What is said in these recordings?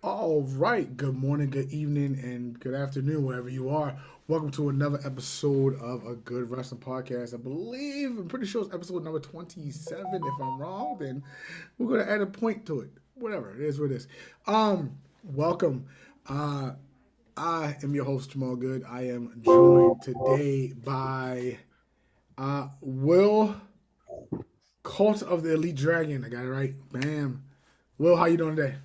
All right. Good morning, good evening, and good afternoon, wherever you are. Welcome to another episode of a Good Wrestling Podcast. I'm pretty sure it's episode number 27. If I'm wrong, then we're going to add a point to it. Whatever. It is what it is. Welcome. Uh, I am your host, Jamal Good. I am joined today by Will, Cult of the Elite Dragon. I got it right. Bam. Will, how you doing today?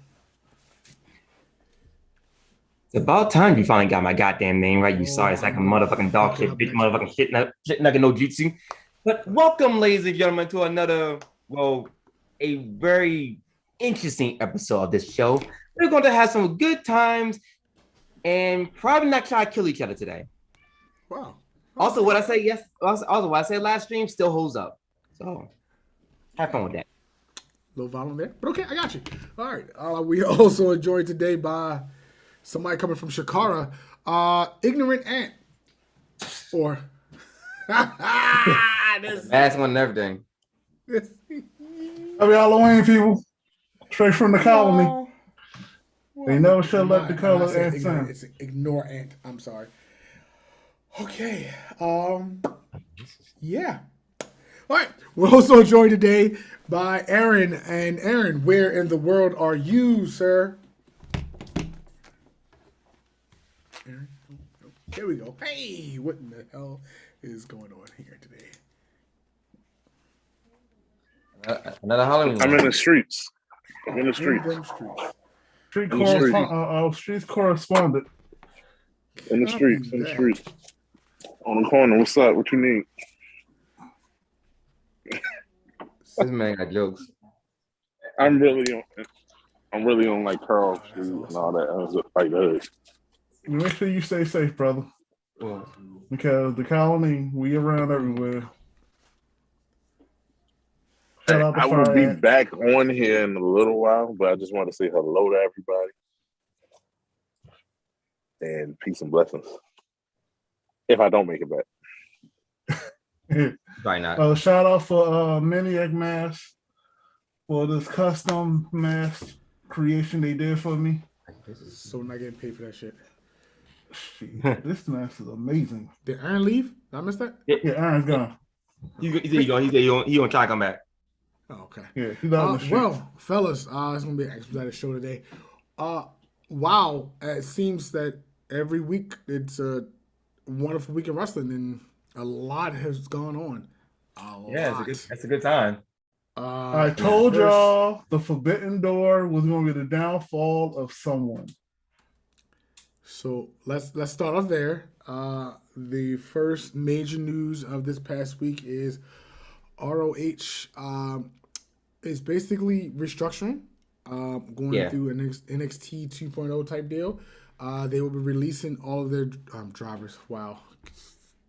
It's about time you finally got my goddamn name right. You saw it's like a motherfucking dog shit, bitch, motherfucking shit nugget no jutsu. But welcome, ladies and gentlemen, to another, a very interesting episode of this show. We're going to have some good times and probably not try to kill each other today. Wow. Also, what I say what I said last stream still holds up. So have fun with that. Little volume there, but okay, I got you. All right. We also enjoyed today by somebody coming from Shakara, Ignorant Ant, or Last one and everything. Happy Halloween, people. Straight from the colony. They never should let the color ants in. It's Ignore Ant. I'm sorry. Okay. Yeah. All right. We're also joined today by Aaron. And Aaron, where in the world are you, sir? Aaron? Oh, there we go. Hey, what in the hell is going on here today? Another Halloween. I'm in the streets. Streets correspondent. In the streets. On the corner. What's up? What you need? This man got jokes. I'm really on like Carl Street and all that. Like that. Make sure you stay safe, brother. Because the colony, we around everywhere. I will be back on here in a little while, but I just want to say hello to everybody. And peace and blessings. If I don't make it back. Probably not. Shout out for Maniac Mask for this custom mask creation they did for me. So not getting paid for that shit. Shit, this mask is amazing. Did Aaron leave? Did I miss that? Yeah, Aaron's gone. He gonna try to come back. Oh, okay. Yeah, he's out on the street. Well, fellas, it's gonna be an expedited show today. Wow, it seems that every week it's a wonderful week in wrestling, and a lot has gone on. It's a good time. I told y'all the Forbidden Door was going to be the downfall of someone. So let's start off there. The first major news of this past week is ROH is basically restructuring, going through an NXT 2.0 type deal. They will be releasing all of their drivers. Wow.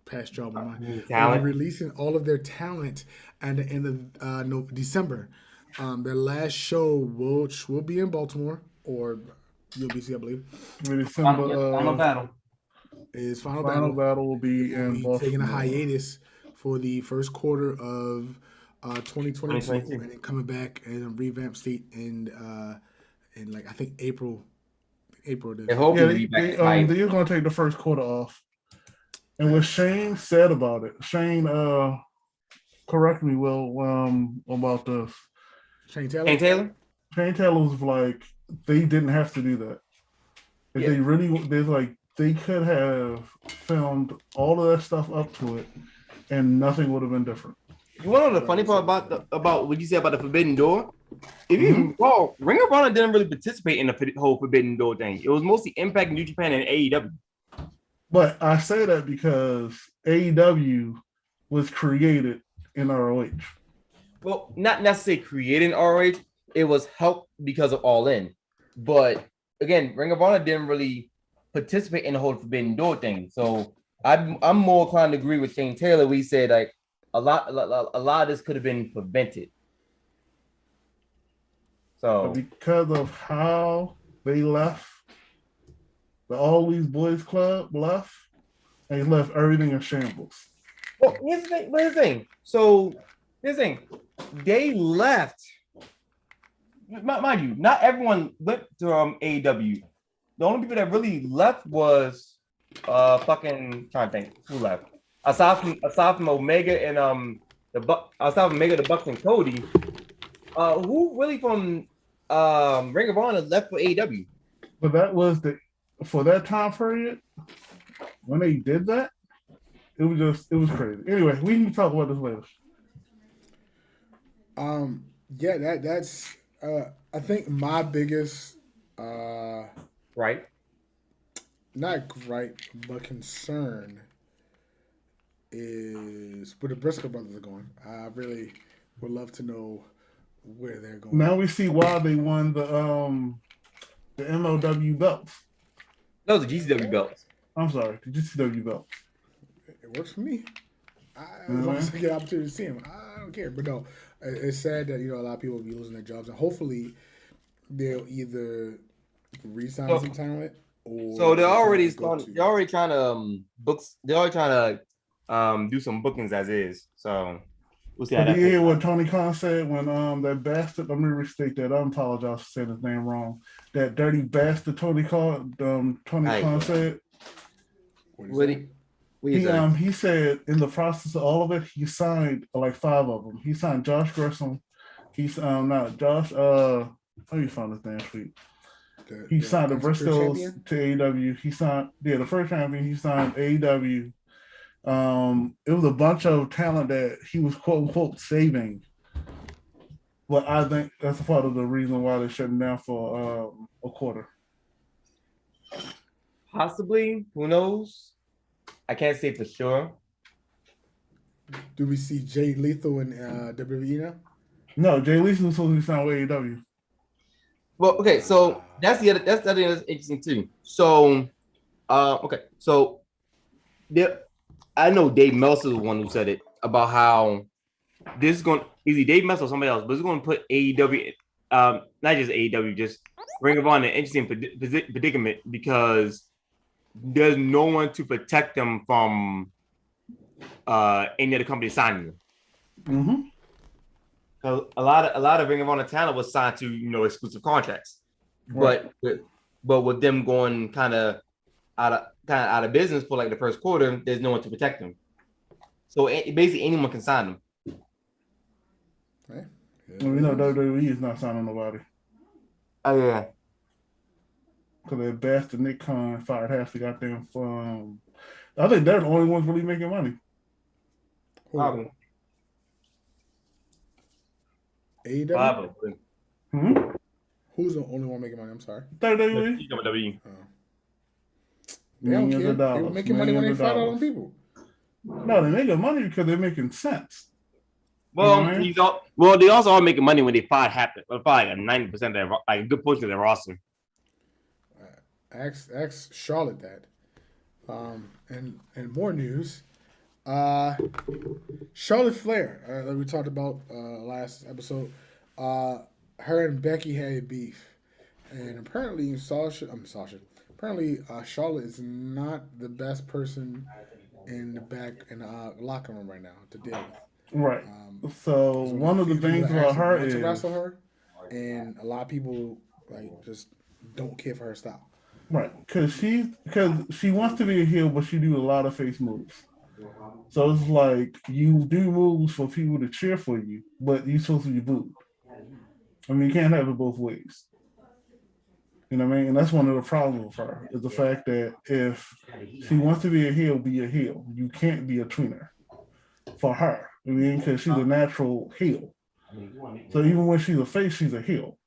Past job of mine. They'll be releasing all of their talent at the end of December. Their last show will be in Baltimore or UBC, I believe. Final battle. Final battle will be in Baltimore. Taking a hiatus for the first quarter of 2022, and then coming back in a revamped state in like I think April. They're going to take the first quarter off. And what Shane said about it, Shane, correct me, Will, about this. Shane Taylor? Shane Taylor was like, they didn't have to do that. If they really, they could have filmed all of that stuff up to it, and nothing would have been different. You want to know the funny part about what you said about the Forbidden Door? If you recall, Ring of Honor didn't really participate in the whole Forbidden Door thing. It was mostly Impact, New Japan, and AEW. But I say that because AEW was created in ROH. Well, not necessarily created in ROH. It was helped because of All In. But again, Ring of Honor didn't really participate in the whole Forbidden Door thing. So I'm more inclined to agree with Shane Taylor. We said like a lot of this could have been prevented. So because of how they left, the All These Boys Club left, and left everything in shambles. Well, here's the thing. So here's the thing. They left mind you, not everyone went to AEW. The only people that really left was fucking trying to think who left. Aside from Omega and aside from Omega, the Bucks and Cody, who really from Ring of Honor left for AEW? But that was for that time period when they did that. It was crazy. Anyway, we can talk about this later. Yeah, that's I think my biggest Right. not gripe but concern is where the Briscoe brothers are going. I really would love to know where they're going. Now we see why they won the MLW belts. Those are GCW belts. I'm sorry, the GCW belts. It works for me. As long as I get an opportunity to see him, I don't care. But no, it's sad that a lot of people will be losing their jobs, and hopefully they'll either re-sign some talent or. So they're already starting. They're already trying to books. They're already trying to do some bookings as is. So we'll see how that. Did you hear what Tony Khan said when that bastard? Let me restate that. I apologize for saying his name wrong. That dirty bastard Tony Khan. Khan said. He said in the process of all of it, he signed like 5 of them. He signed Josh Gresham. He's not Josh. Let me find his name sweet. He signed the Briscoes to AEW. He signed the first champion. He signed AEW. It was a bunch of talent that he was quote unquote saving. But I think that's a part of the reason why they're shutting down for a quarter. Possibly, who knows? I can't say for sure. Do we see Jay Lethal in WWE now? No, Jay Lethal was supposed to be signed with AEW. Well, okay, so that's the other that's interesting too. So, okay, so I know Dave Meltzer is the one who said it about how this is going either Dave Meltzer or somebody else, but it's going to put AEW, not just AEW, just Ring of Honor in an interesting predicament because there's no one to protect them from any other company signing them. Mm-hmm. A lot of Ring of Honor talent was signed to exclusive contracts, right. but with them going kind of out of business for like the first quarter, there's no one to protect them. So basically, anyone can sign them. Right. Well, WWE is not signing nobody. Oh yeah. Because that bastard Nick Khan fired half the goddamn from. I think they're the only ones really making money. Probably. AEW? Hmm? Who's the only one making money? I'm sorry. WWE. WWE. They don't care. They were making money when they fight out on people. No, they're making money because they're making sense. Well, they also are making money when they fight happen. Well, probably like 90% of their, like a good portion of their roster. Ask Charlotte that. And more news. Charlotte Flair, that we talked about last episode. Her and Becky had beef, and apparently Apparently, Charlotte is not the best person in the locker room right now to deal with. Right. So one of the things about her is to wrestle her, and a lot of people just don't care for her style. Right, because she wants to be a heel, but she do a lot of face moves. So it's like you do moves for people to cheer for you, but you're supposed to be booed. I mean, you can't have it both ways. You know what I mean? And that's one of the problems with her, is the fact that if she wants to be a heel, be a heel. You can't be a tweener for her. I mean, because she's a natural heel. So even when she's a face, she's a heel.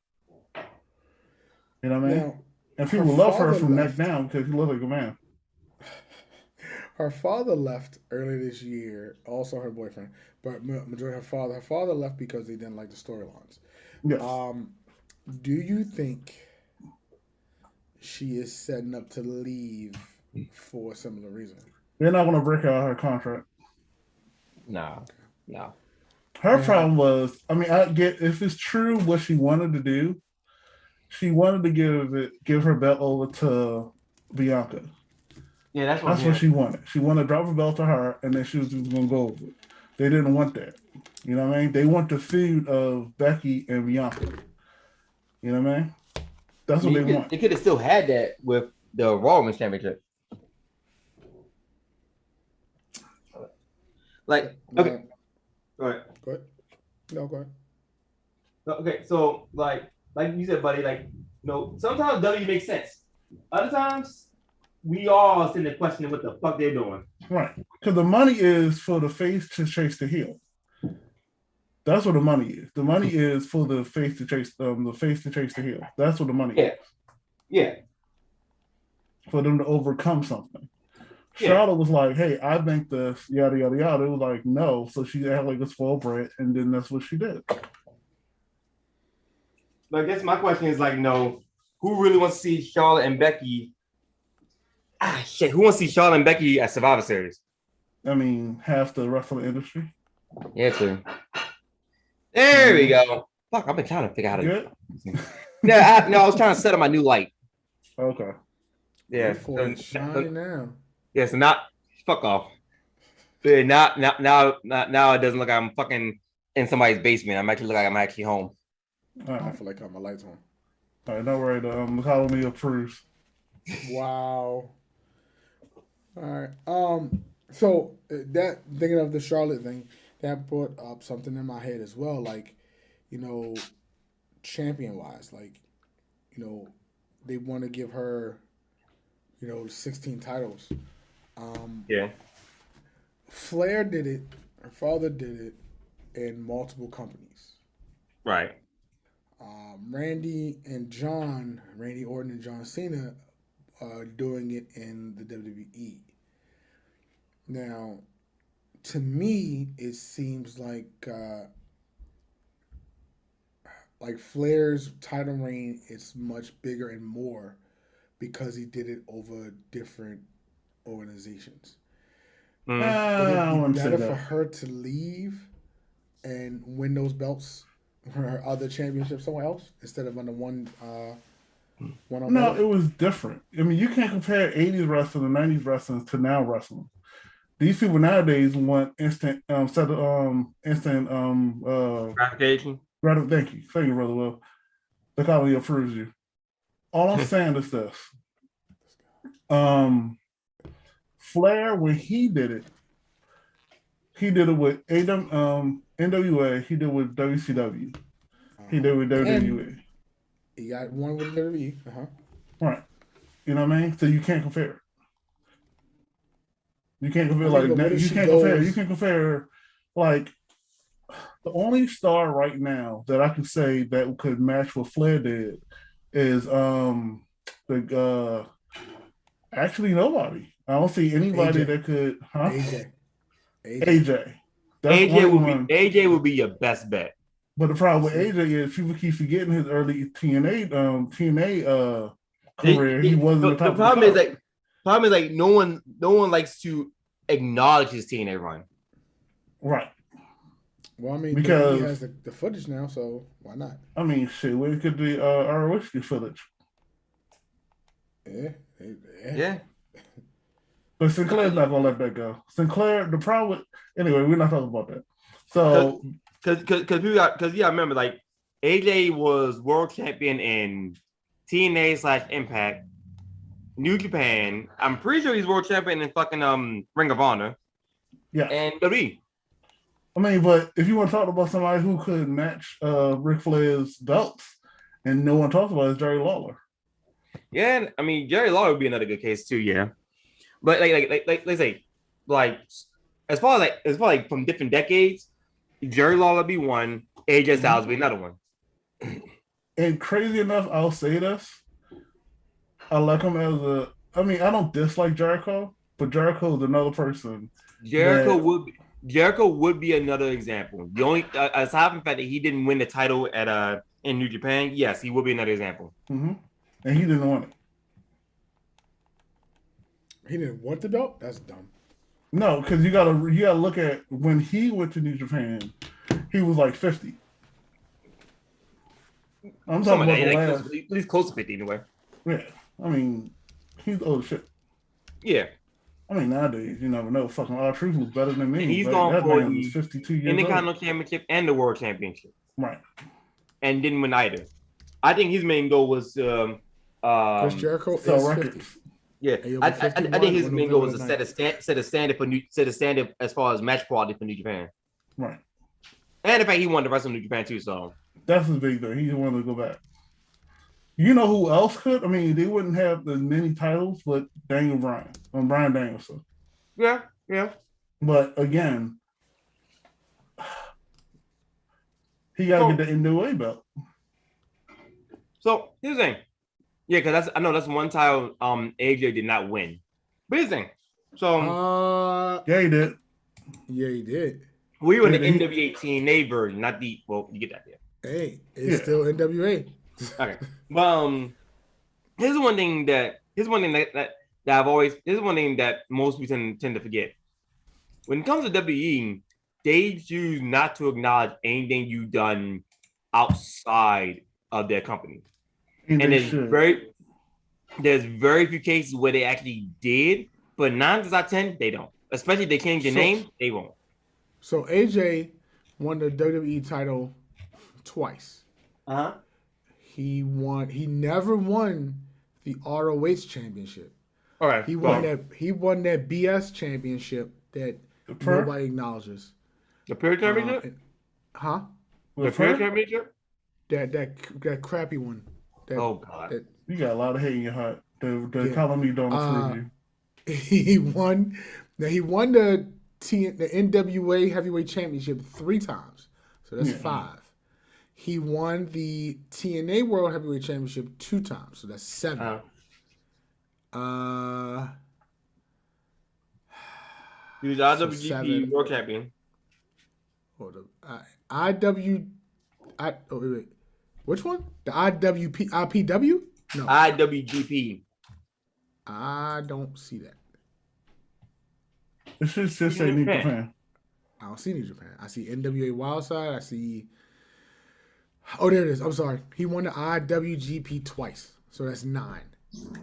You know what I mean? Now, and people love her from neck down because she looks like a man. Her father left earlier this year, also her boyfriend, but majority her father left because he didn't like the storylines. Yes. Do you think she is setting up to leave for a similar reason? They're not going to break out her contract. No. Her problem was, I mean, I get if it's true what she wanted to do. She wanted to give her belt over to Bianca. Yeah, that's what she wanted. She wanted to drop her belt to her, and then she was just going to go over it. They didn't want that. You know what I mean? They want the feud of Becky and Bianca. You know what I mean? That's what they want. They could have still had that with the Raw Women's Championship. Like, okay. Go ahead. Go ahead. No, go ahead. Okay, so like you said, buddy, like, sometimes W makes sense. Other times, we all sitting there questioning what the fuck they're doing. Right. Because the money is for the face to chase the heel. That's what the money is. The money is for the face to chase the heel. That's what the money is. Yeah. For them to overcome something. Yeah. Charlotte was like, hey, I think this, yada, yada, yada. It was like, no. So she had like a spoiled brat, and then that's what she did. But I guess my question is like, who really wants to see Charlotte and Becky? Who wants to see Charlotte and Becky at Survivor Series? I mean, half the wrestling industry. Yeah, true. There we go. Fuck, I've been trying to figure out how to. I was trying to set up my new light. Okay. Yeah. Shining now. Yeah, so not fuck off. Yeah, now it doesn't look like I'm fucking in somebody's basement. I'm actually look like I'm actually home. I don't feel like I have my lights on. All right, don't worry. Call me approves. Wow. All right. So that thinking of the Charlotte thing, that brought up something in my head as well. Like, champion wise, like, they want to give her, 16 titles. Yeah. Flair did it. Her father did it in multiple companies. Right. Randy Orton and John Cena are doing it in the WWE. Now, to me, it seems like Flair's title reign is much bigger and more because he did it over different organizations. Would it be better for her to leave and win those belts, her other championships somewhere else instead of under one? No, it was different. I mean, you can't compare 80s wrestling and 90s wrestling to now wrestling. These people nowadays want instant gratification. Thank you, brother. Well, the colony approves you. All I'm saying is this: Flair, when he did it with NWA. He did it with WCW. He did it with WWE. He got one with WWE. Right. You know what I mean? So you can't compare. You can't compare you can't compare like the only star right now that I can say that could match what Flair did is actually nobody. I don't see anybody that could AJ. That's AJ would be your best bet. But the problem with AJ is people keep forgetting his early TNA career. He wasn't the problem is like no one likes to acknowledge his TNA run. Right. Well, I mean, because he has the footage now, so why not? I mean, shit, where could the ROH footage? Yeah. But Sinclair's not gonna let that go. Sinclair, the problem with anyway, we're not talking about that. So because I remember like AJ was world champion in TNA / Impact, New Japan. I'm pretty sure he's world champion in fucking Ring of Honor. Yeah. And WWE. I mean, but if you want to talk about somebody who could match Ric Flair's belts, and no one talks about it, is Jerry Lawler. Yeah, I mean Jerry Lawler would be another good case too. Yeah, but like let's say like as far as from different decades, Jerry Lawler be one, AJ Styles be another one. And crazy enough, I'll say this: I like him as I don't dislike Jericho, but Jericho is another person. Jericho would be another example. The only aside from the fact that he didn't win the title at in New Japan, yes, he would be another example. Mm-hmm. And he didn't want it. He didn't want the belt? That's dumb. No, because you gotta look at when he went to New Japan, he was like 50. I'm talking about at least close to 50 anyway. Yeah, I mean, he's old as shit. Yeah. I mean, nowadays, you never know. Fucking R-Truth was better than me. And he's gone for the 52 years Intercontinental Championship and the World Championship. Right. And didn't win either. I think his main goal was Chris Jericho Sell is records. 50. yeah. And he'll I be think 51 his on main goal was November to set a standard as far as match quality for New Japan, Right. and in fact he wanted to wrestle New Japan too. So That's his big thing. He wanted to go back. You know who else could? I mean, they wouldn't have the many titles, but Daniel Bryan, Bryan Danielson. yeah. But again, he got to get the NWA belt. So here's the thing, yeah, because I know that's one title AJ did not win. But here's the thing, so Yeah, he did. Yeah, he did. we were in the he- NWA TNA version, not the you get that there. Hey, it's Yeah. still NWA. Okay. Well, here's one thing that I've always. This is one thing that most people tend to forget. When it comes to WWE, they choose not to acknowledge anything you've done outside of their company, and there's very few cases where they actually did, but 9 times out of 10 they don't. Especially if they change their name, they won't. So AJ won the WWE title twice. He never won the ROH championship. All right. He won that BS championship that nobody acknowledges. The Pure Championship? Huh? The Pure Championship? That crappy one. Oh God. You got a lot of hate in your heart. The economy don't approve you. He won the NWA Heavyweight Championship 3 times. So that's 5. He won the TNA World Heavyweight Championship 2 times. So that's 7. He was IWGP World Champion. Hold up. Wait. Which one? The IPW? No. IWGP. I don't see that. It should just say New Japan. I don't see New Japan. I see NWA Wildside. I see. Oh, there it is. I'm sorry. He won the IWGP twice. So that's 9.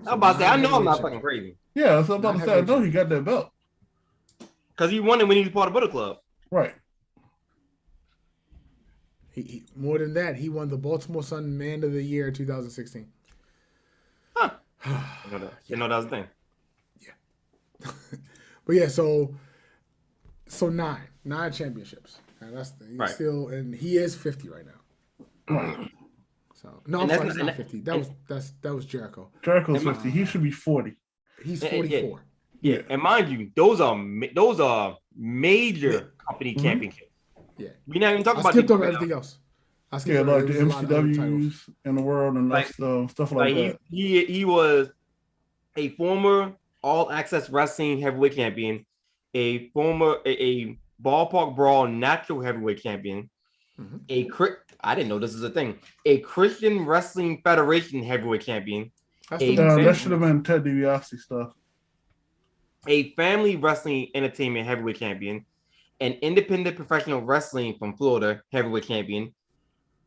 I'm about to say, I know I'm not fucking crazy. Yeah, I was about to say, I know he got that belt. Because he won it when he was part of Bullet Club. Right. He more than that, he won the Baltimore Sun Man of the Year 2016. Huh. You know that was the thing. Yeah. But yeah, so 9 championships. And that's right. Still, and he is 50 right now. So no, I'm sorry, he's not 50. That was Jericho. Jericho's 50. He should be 40. He's 44. Yeah, and mind you, those are major company championships. Yeah, we not even talking about. I skipped over everything else. Like the MCWs in the world and stuff like that. He was a former All Access Wrestling heavyweight champion, a former a Ballpark Brawl natural heavyweight champion, I didn't know this is a thing. A Christian Wrestling Federation heavyweight champion. That should have been Ted DiBiase stuff. A Family Wrestling Entertainment heavyweight champion, an Independent Professional Wrestling from Florida heavyweight champion,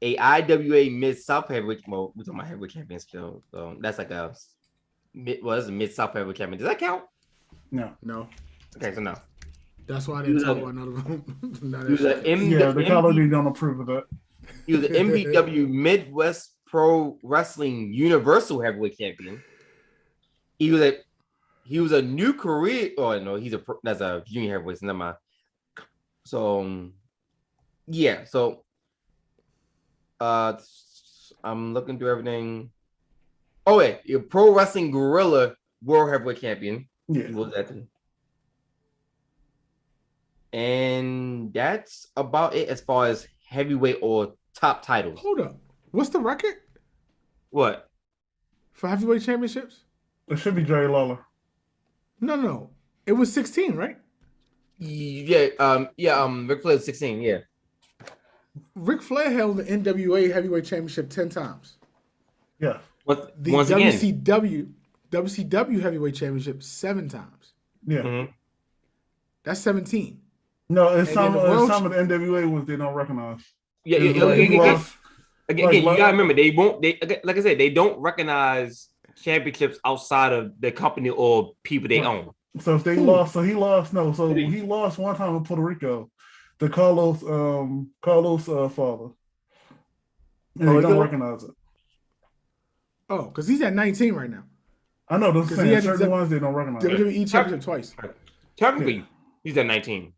a IWA Mid-South heavyweight. Well, we're talking about heavyweight champion still. So that's like a Mid-South heavyweight champion. Does that count? No. Okay, so no. That's why I didn't talk about none of them. The colony don't approve of that. He was an MPW Midwest Pro Wrestling Universal Heavyweight Champion. He was a new career. Oh no, that's a junior heavyweight. So never mind. So yeah, so I'm looking through everything. Oh wait, you're Pro Wrestling Guerrilla World Heavyweight Champion. Yeah, what was that? And that's about it as far as heavyweight or top titles. Hold up. What's the record? What? For heavyweight championships? It should be Jerry Lawler. No. It was 16, right? Yeah, Ric Flair 16, yeah. Ric Flair held the NWA heavyweight championship 10 times. Yeah. But the once WCW heavyweight championship 7 times. Yeah. Mm-hmm. That's 17. No, it's some of the NWA ones they don't recognize. Yeah. Again, you gotta remember they like I said, they don't recognize championships outside of the company or people they own. So if they lost, he lost one time in Puerto Rico, the Carlos father. And they don't recognize it. Oh, because he's at 19 right now. I know those 'Cause he saying had certain the- ones they don't recognize. WWE championship twice. Technically, he's at 19,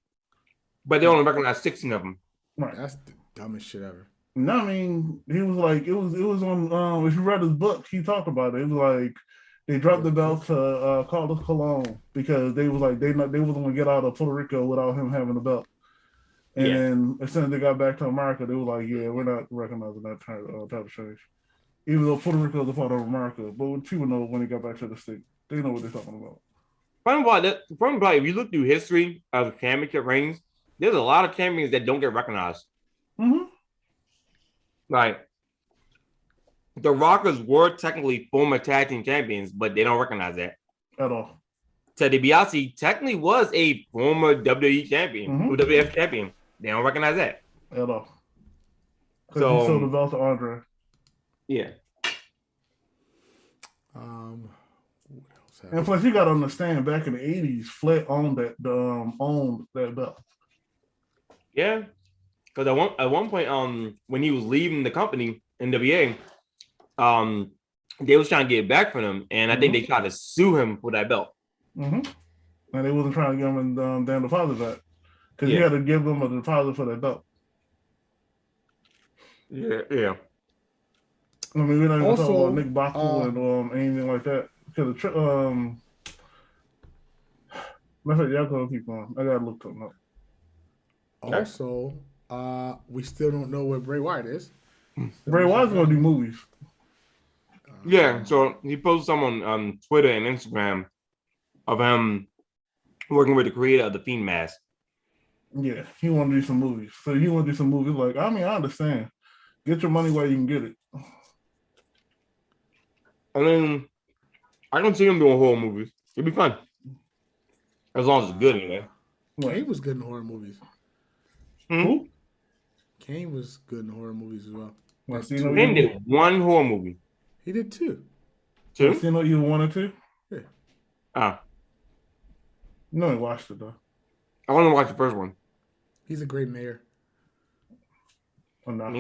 but they only recognize 16 of them. Right. That's the dumbest shit ever. No, I mean, he was like, it was on, if you read his book, he talked about it. It was like, they dropped the belt to Carlos Colon because they was like, they wasn't going to get out of Puerto Rico without him having the belt. And then as soon as they got back to America, they were like, yeah, we're not recognizing that type of change. Even though Puerto Rico is a part of America. But people know when they got back to the state, they know what they're talking about. From if you look through history of championship reigns, there's a lot of champions that don't get recognized. Mm-hmm. Like, the Rockers were technically former tag team champions, but they don't recognize that. At all. Ted DiBiase technically was a former WWE champion, or WWF champion. They don't recognize that. At all. So he sold the belt to Andre. Yeah. What else happened? And plus, you got to understand, back in the 80s, Flair owned that belt. Yeah. Because at one point, when he was leaving the company, NWA, they was trying to get back from him, and I think they tried to sue him for that belt. Mm-hmm. And they wasn't trying to give him a damn deposit back. Because you had to give them a deposit for that belt. Yeah. I mean, we're not even Also, talking about Nick Bockel and anything like that. Because matter of fact, y'all go keep going. I gotta look something up. Also, we still don't know where Bray Wyatt is. Bray Wyatt's gonna do movies. Yeah, so he posted some on Twitter and Instagram of him working with the creator of the Fiend mask. Yeah, he want to do some movies. So he want to do some movies. Like, I mean, I understand. Get your money while you can get it. I mean, I can see him doing horror movies. It'd be fun. As long as it's good anyway. Kane was good in horror movies. Who? Kane was good in horror movies as well. Kane did one horror movie. He did two. Two? You know you wanted to? Yeah. No, I watched it though. I want to watch the first one. He's a great mayor. I'm not.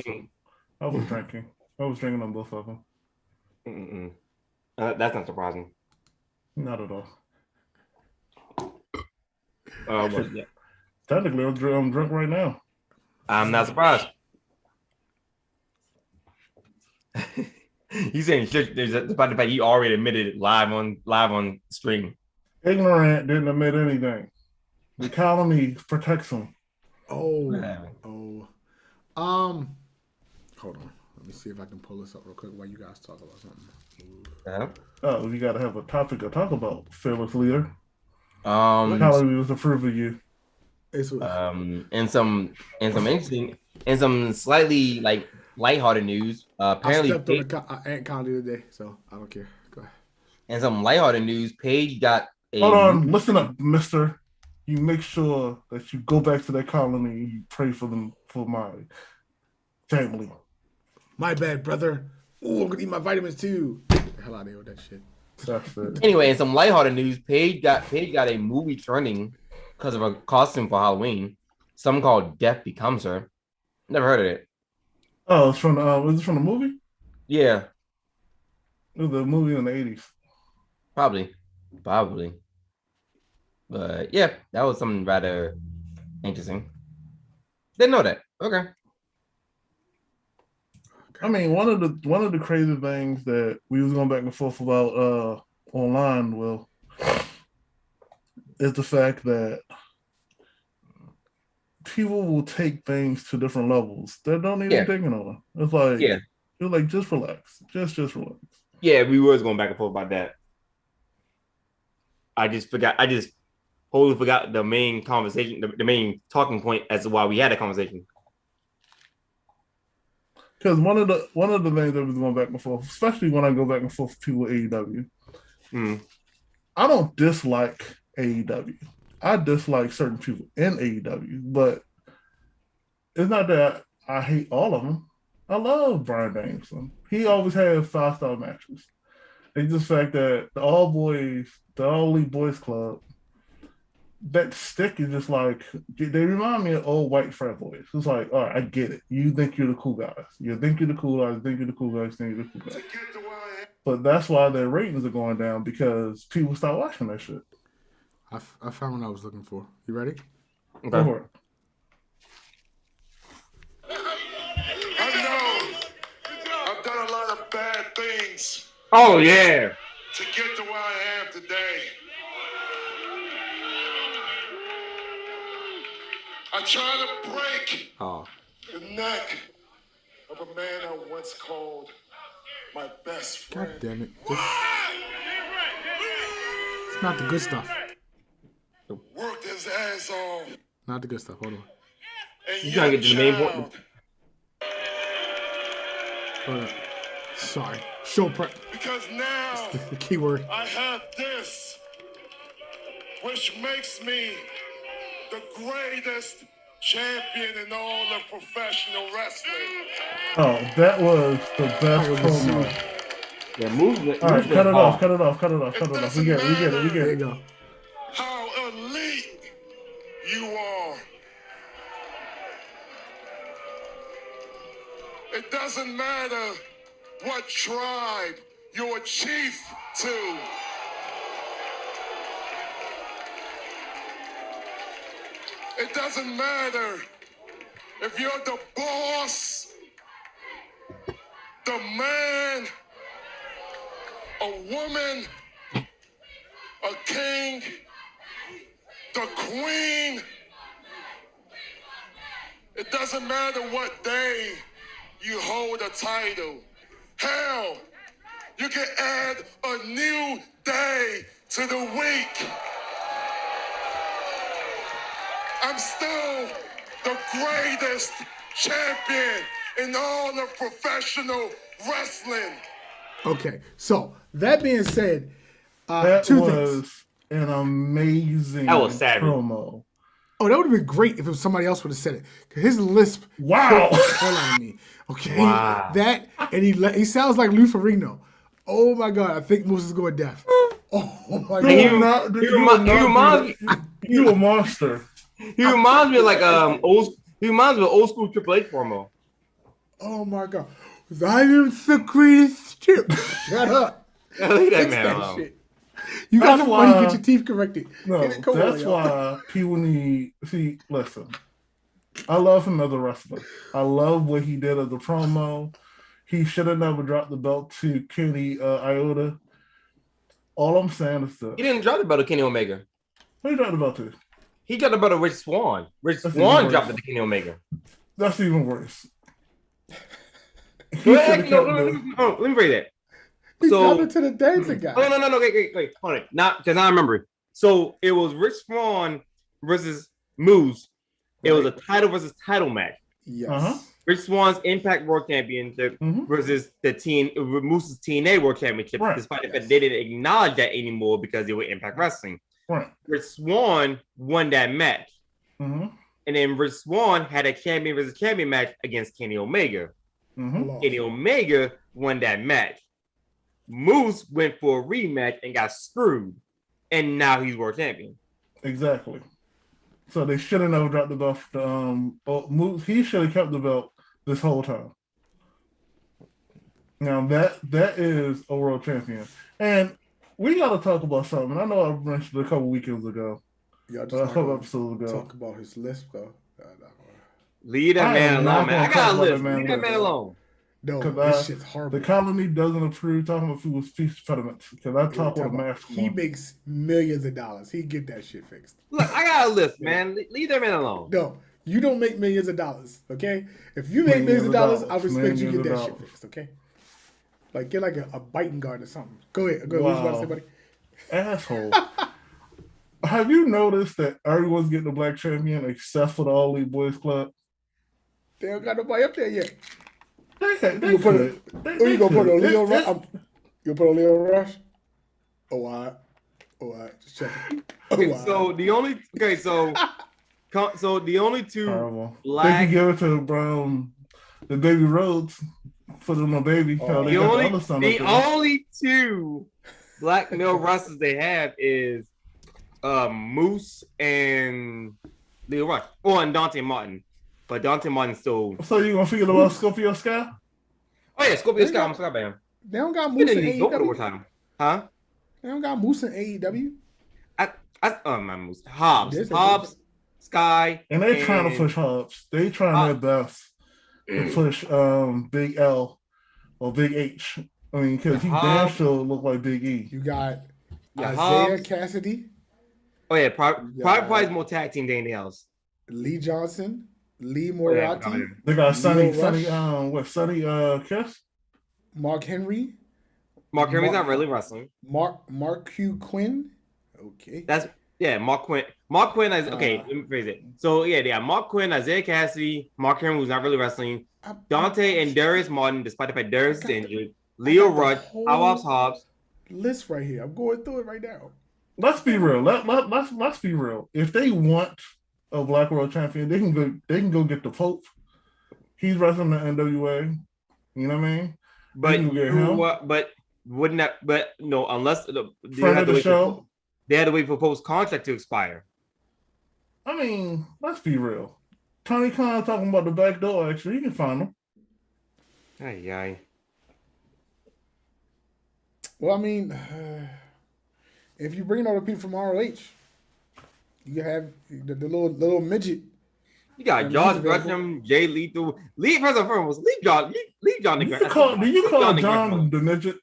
I was drinking. I was drinking on both of them. That's not surprising. Not at all. Technically, I'm drunk right now. I'm not surprised. He's saying shit. Despite the fact he already admitted it live on stream. Ignorant didn't admit anything. The colony protects him. Hold on. Let me see if I can pull this up real quick while you guys talk about something. Oh, you got to have a topic to talk about, fearless leader. Colony was approve of you. And some interesting and some slightly like lighthearted news. Apparently, I stepped on the Ant Colony today, so I don't care. Go ahead. And some lighthearted news. Paige got a. Hold on, listen up, Mister. You make sure that you go back to that colony and you pray for them, for my family. My bad, brother. Ooh, I'm gonna eat my vitamins too. Get the hell out of here with that shit. That's it. Anyway, in some lighthearted news, Paige got a movie trending because of a costume for Halloween. Something called Death Becomes Her. Never heard of it. Oh, it's from is it from the movie? Yeah. It was a movie in the 80s. Probably. But yeah, that was something rather interesting. Didn't know that. Okay. I mean, one of the crazy things that we was going back and forth about online, Will, is the fact that people will take things to different levels that don't need to be taken on. It's like, it's like, just relax. Just relax. Yeah, we was going back and forth about that. I just totally forgot the main conversation, the main talking point as to why we had a conversation. Because one of the things that was going back and forth, especially when I go back and forth with people with AEW, I don't dislike AEW. I dislike certain people in AEW, but it's not that I hate all of them. I love Bryan Danielson. He always had 5-star matches. It's just the fact that the All Elite Boys Club, that stick is just like, they remind me of old white frat boys. It's like, all right, I get it. You think you're the cool guys. You think you're the cool guys. but that's why their ratings are going down because people start watching that shit. I found what I was looking for. You ready? Go for it. I know I've done a lot of bad things Oh yeah. to get to where I am today. I try to break the neck of a man I once called my best friend. God damn it. It's not the good stuff. Worked his ass off. Not the good stuff. Hold on. And You trying to get to the main point? Hold on. Sorry. Show prep. Because now The key word. I have this, which makes me the greatest champion in all of professional wrestling. Oh, that was the best promo. Yeah, movement. All right, cut it off. We get it. There you go. How elite you are. It doesn't matter what tribe you're a chief to. It doesn't matter if you're the boss, the man, a woman, a king, the queen. It doesn't matter what day you hold a title. Hell, you can add a new day to the week. I'm still the greatest champion in all of professional wrestling. Okay, so that being said, That two was things. an amazing That was savage. promo. Oh, that would have been great if it was somebody else would have said it. Cause his lisp, Wow. hell out of me. Okay, Wow. that and he sounds like Lou Ferrigno. Oh my god, I think Moose is going deaf. Oh my You god. will not- he you will remi- he not do reminds that. You a monster. He reminds me of like old. He reminds me of old school Triple H promo. Oh my god. I am the greatest chip. Shut up. Yeah, leave that Fix man that alone. shit. You got That's money, why- get your teeth corrected. No, Get it- come on, that's y'all. why people need. See, listen. I love him as a wrestler. I love what he did as a promo. He should have never dropped the belt to Kenny Iota. All I'm saying is this. He didn't drop the belt to Kenny Omega. What you dropped the belt to? He dropped the belt to Rich Swann. Rich That's Swann even dropped worse. it to Kenny Omega. That's even worse. He Go should've ahead, no, kept the- let me read that. He So- dropped it to the dancing guy. Oh, no, wait, hold on. Not because I remember. So it was Rich Swann versus Moose. It was a title versus title match. Yes. Uh-huh. Rich Swann's Impact World Championship Mhm. versus Moose's TNA World Championship, Right. despite the fact they didn't acknowledge that anymore because they were Impact Wrestling. Right. Rich Swann won that match. Mm-hmm. And then Rich Swann had a champion versus champion match against Kenny Omega. Mm-hmm. Lost. Kenny Omega won that match. Moose went for a rematch and got screwed. And now he's world champion. Exactly. So they should have never dropped the belt. He should have kept the belt this whole time. Now that is a world champion, and we got to talk about something. I know I mentioned a couple weekends ago, Y'all a just not couple gonna episodes ago. talk about his lisp though. Leave that I man am not alone, man. I gonna got talk a about list. that man Leave that man list. alone. No, 'Cause, this shit's horrible. The colony doesn't approve talking about people's speech impediments because I talk with a mask He on. makes millions of dollars. He get that shit fixed. Look, I got a list, man. Leave that man alone. No, you don't make millions of dollars, okay? If you make millions of dollars, I respect you get that shit fixed, okay? Like get like a biting guard or something. Go ahead. Go ahead. What you about to say, buddy? Asshole. Have you noticed that everyone's getting a black champion except for the All Elite Boys Club? They don't got nobody up there yet. They You could. gonna you gonna put a Leo It- Rush? You gonna put a Leo Rush? Oh, all right. Oh, all right. Just checking. Oh, all right. So the only so the only two Horrible. They black could give it to the Baby Rhodes for them a baby. How they the got only other son the up there. only two black male wrestlers they have is Moose and Leo Rush. Oh, and Dante Martin. But Dante Martin still So you gonna feel about Scorpio Sky? Oh yeah, Scorpio Sky, I'm sorry about him. They don't got He Moose in didn't go for the world AEW. title, huh? They don't got Moose in AEW. My Moose. Hobbs, This is Hobbs, Sky, And they're trying to push Hobbs. They trying their best to push Big L or Big H. I mean, because he damn sure look like Big E. You got Isaiah Hobbs. Cassidy, Oh yeah, probably is more tag team than anything else. Lee Johnson, Lee Oh, yeah, Moriarty, They got Sonny Rush. Sonny Kiss? Mark Henry, Mark Henry's not really wrestling. Mark Q Quinn. Okay. That's Mark Quinn. Mark Quinn is okay. Let me phrase it. So yeah, they got Mark Quinn, Isaiah Cassidy, Mark Henry, who's not really wrestling. Dante and Darius Martin, despite the fact Darius is injured. Leo Rush, Hobbs. List right here. I'm going through it right now. Let's be real. Let's be real. If they want a Black World Champion, they can go get the Pope. He's wrestling the NWA. You know what I mean? But wouldn't that? But no, unless friend of the show. They had to wait for Pope's contract to expire. I mean, let's be real. Tony Khan talking about the back door. Actually, you can find him. Aye. Well, I mean, if you bring all the people from ROH, you have the little midget. You got Josh Gresham, Jay Lethal. Leave John the Gresham. Do you call John the midget?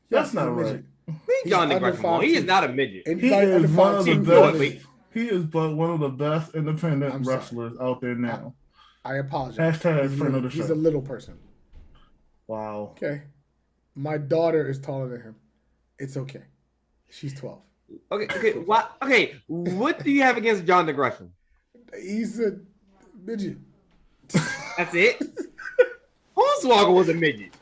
That's not right. Leave John the Gresham. He is not a midget. He is one of the best. He is but one of the best independent wrestlers out there now. I apologize. Hashtag friend of the show. He's a little person. Wow. Okay. My daughter is taller than him. It's okay. She's 12. Okay. What do you have against John the Gresham? He's a midget. That's it? Hornswoggle was a midget.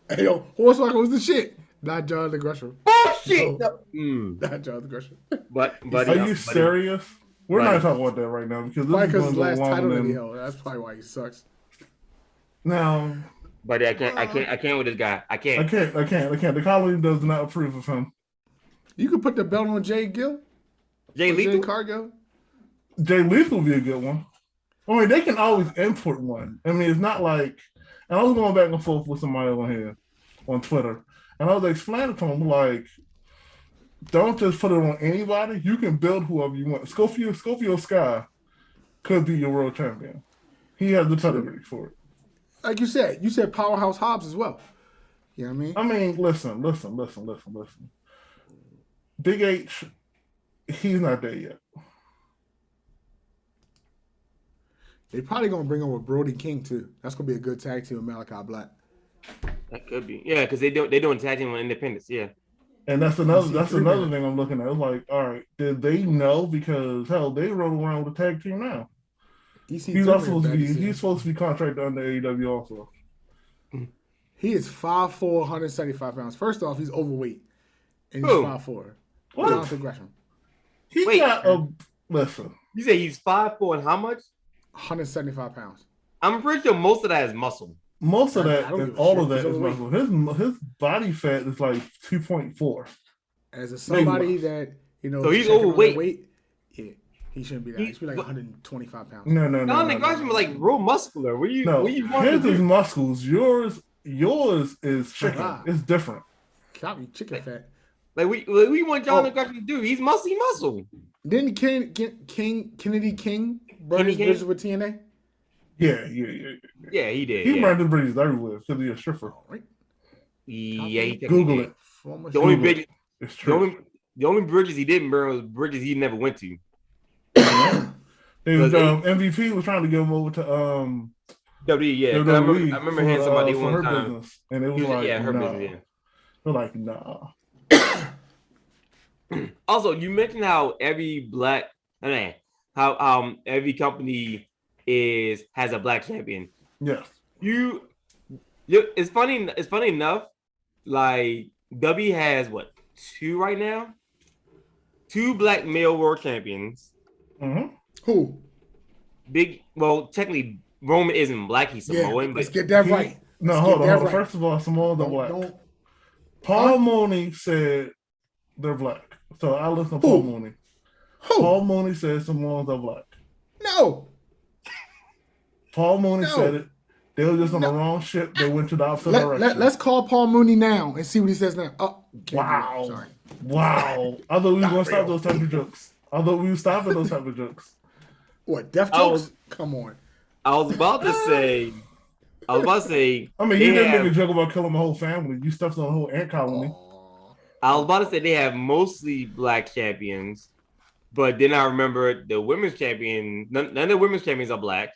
Hey, yo, Hornswoggle was the shit. Not John the Gresham. Oh, shit. No. Not John the Gresham. But are you serious? We're not talking about that right now because this is his last title video. That's probably why he sucks. Now, but I can't with this guy. I can't. The colony does not approve of him. You could put the belt on Jay Gill. Jay Lethal? Jay Cargill. Jay Lethal would be a good one. I mean, they can always import one. I mean, it's not like. And I was going back and forth with somebody on here on Twitter, and I was explaining to him like, don't just put it on anybody. You can build whoever you want. Scorpio Sky could be your world champion. He has the pedigree for it. Like you said Powerhouse Hobbs as well. You know what I mean? I mean, listen. Big H, he's not there yet. They're probably gonna bring over Brody King too. That's gonna be a good tag team with Malachi Black. That could be, yeah, because they're doing tag team on Independence, yeah. And that's another thing I'm looking at. It's like, all right, did they know? Because hell, they roll around with a tag team now. He's supposed to be contracted under AEW also. He is 5'4", 175 pounds. First off, he's overweight, and he's 5'4". What? Jonathan Gresham. Listen. You say he's 5'4" and how much? 175 pounds. I'm pretty sure most of that is muscle. Most of that and all of that is muscle. His body fat is like 2.4. As somebody that so he's overweight. Yeah, he shouldn't be that. He should be like 125 pounds. No. Jonathan Gresham was like real muscular. His is muscles. Yours is chicken. It's different. Copy chicken fat. Like we want Jonathan Gresham to do. He's muscle. Didn't Kennedy King burn his bridges with TNA? Yeah, he did. He burned the bridges everywhere because he's a stripper. Right. Yeah, he Google it. The only bridges he didn't burn was bridges he never went to. MVP was trying to get him over to WWE. Yeah, WWE I remember hearing somebody for one her time. business, and it was like, her nah. business. Yeah. They're like, nah. Also, you mentioned how every every company has a black champion. Yes. It's funny enough. Like W has what, 2 right now? 2 black male world champions. Mm-hmm. Who? Technically Roman isn't black. He's Samoan. Let's get that right. Hold on. Right. First of all, Samoans are black. Paul Mooney said they're black. So I listen to Paul Mooney. Who? Paul Mooney said Samoans are black. No. Paul Mooney said it. They were just on the wrong ship. They went to the opposite direction. Let's call Paul Mooney now and see what he says now. Oh, Wow. Sorry. Wow. I thought we were Not going to stop real. those type of jokes. I thought we were stopping those type of jokes. What, deaf I jokes? was- Come on. I was about to say. I mean, you didn't make a joke about killing my whole family. You stuffed on the whole ant colony. I was about to say they have mostly black champions, but then I remember the women's champion. None of the women's champions are black.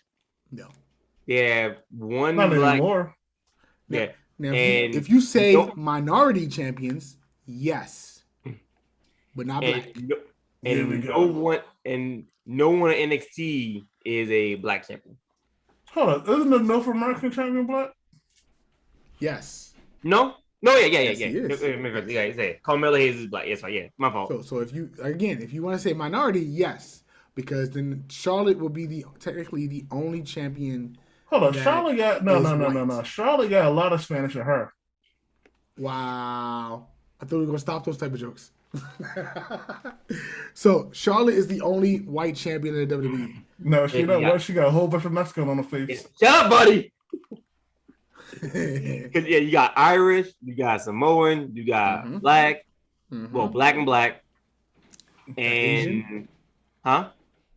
No. They have one Not black. anymore. Yeah. Now, And if you say no- minority champions, yes, but not black. And, Here we no go. one in NXT is a black champion. Hold on. Isn't the North American champion black? Yes. No, Yes, yeah. he is. Yeah. Carmella Hayes is black. Yes, right. Yeah, my fault. So if you want to say minority, yes, because then Charlotte will be technically the only champion. Hold on. that Charlotte got is no. white. Charlotte got a lot of Spanish in her. Wow. I thought we were gonna stop those type of jokes. So Charlotte is the only white champion in the WWE. No, she not Yeah. what? She got a whole bunch of Mexican on her face. Shut up, buddy. Because you got Irish, you got Samoan, you got Mhm. black. Mhm. Well, black and black, Asian? and huh?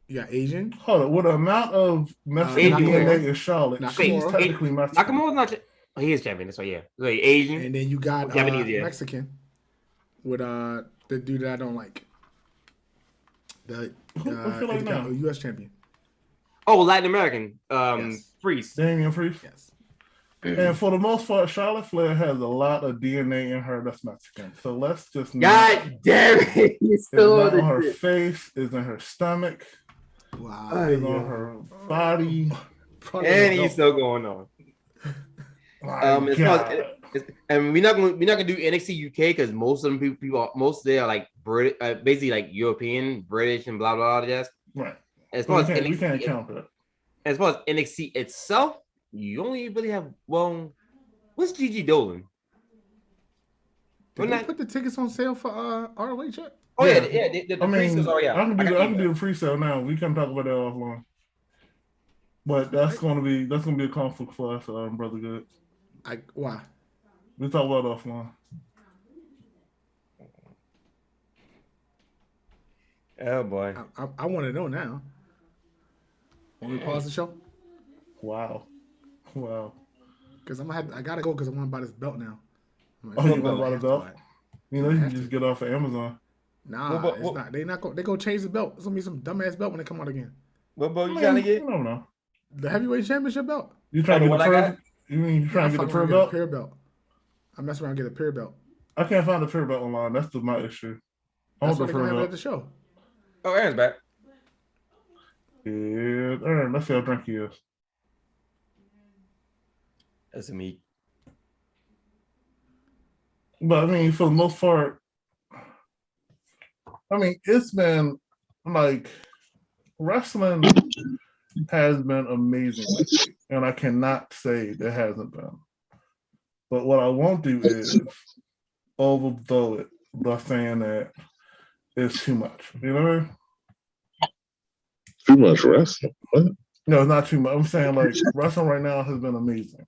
You got Asian. Hold on. With the amount of Mexican Nakamura. DNA in Charlotte, Nakamura. she's technically Mexican. Nakamura's not. Oh, he is champion. That's right. Yeah, like Asian. And then you got Japanese, yeah. Mexican with the dude that I don't like. The Who you like now? U.S. champion. Oh, Latin American. Yes. Priest. Damian Priest. Yes. And for the most part, Charlotte Flair has a lot of DNA in her that's Mexican. So let's just God damn it! He's it's still not on on her the face, it's in her stomach, Wow. it's on her body. Probably and don't. he's still going on. My As far God. as, and we're not gonna do NXT UK because most of them most of them are like Brit, basically like European, British, and blah blah blah. Just Right. as far as We can't NXT, count that. as far as NXT itself, you only really have what's Gigi Dolan? Did We're they not- put the tickets on sale for ROH yet? Oh Yeah. the I Priest mean, is already out. I can got do email. the pre-sale now. We can talk about that offline. But that's gonna be a conflict for us, brother. Good. Why? We'll talk about it offline. Oh boy. I want to know now. Want me to pause the show? Wow. Because I gotta go because I want to buy this belt now. Oh, you want to buy the belt? Buy it. You know, you Have can to. just get off of Amazon. Nah, Well, it's not. They go change the belt. It's gonna be some dumbass belt when they come out again. What belt I you mean, trying to get? I don't know. The heavyweight championship belt. You trying to Like get what the I pure? You mean you trying to get the I'm pure fucking around and belt? get a pure belt. I mess around and get a pure belt. I can't find the pure belt online. That's my issue. I That's want what the they're gonna pure have it at belt. the show. Oh, Aaron's back. Yeah, Aaron, let's see how drunk he is. That's me. But I mean, for the most part, I mean, it's been like wrestling has been amazing lately, and I cannot say it hasn't been. But what I won't do is overblow it by saying that it's too much. You know what I mean? Too much wrestling. What? No, it's not too much. I'm saying like wrestling right now has been amazing.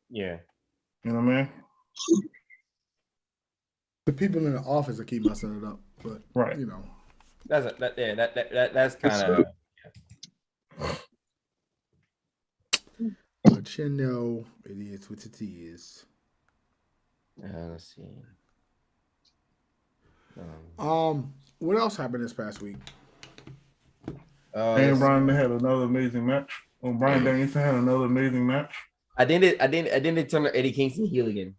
Yeah. You know what I mean? The people in the office that keep messing it up, but Right. you know. That's kind of. But you know, it is what it is. Let's see. What else happened this past week? And Brian had another amazing match. Oh, Brian Danielson had another amazing match. I didn't they turn Eddie Kingston heel again.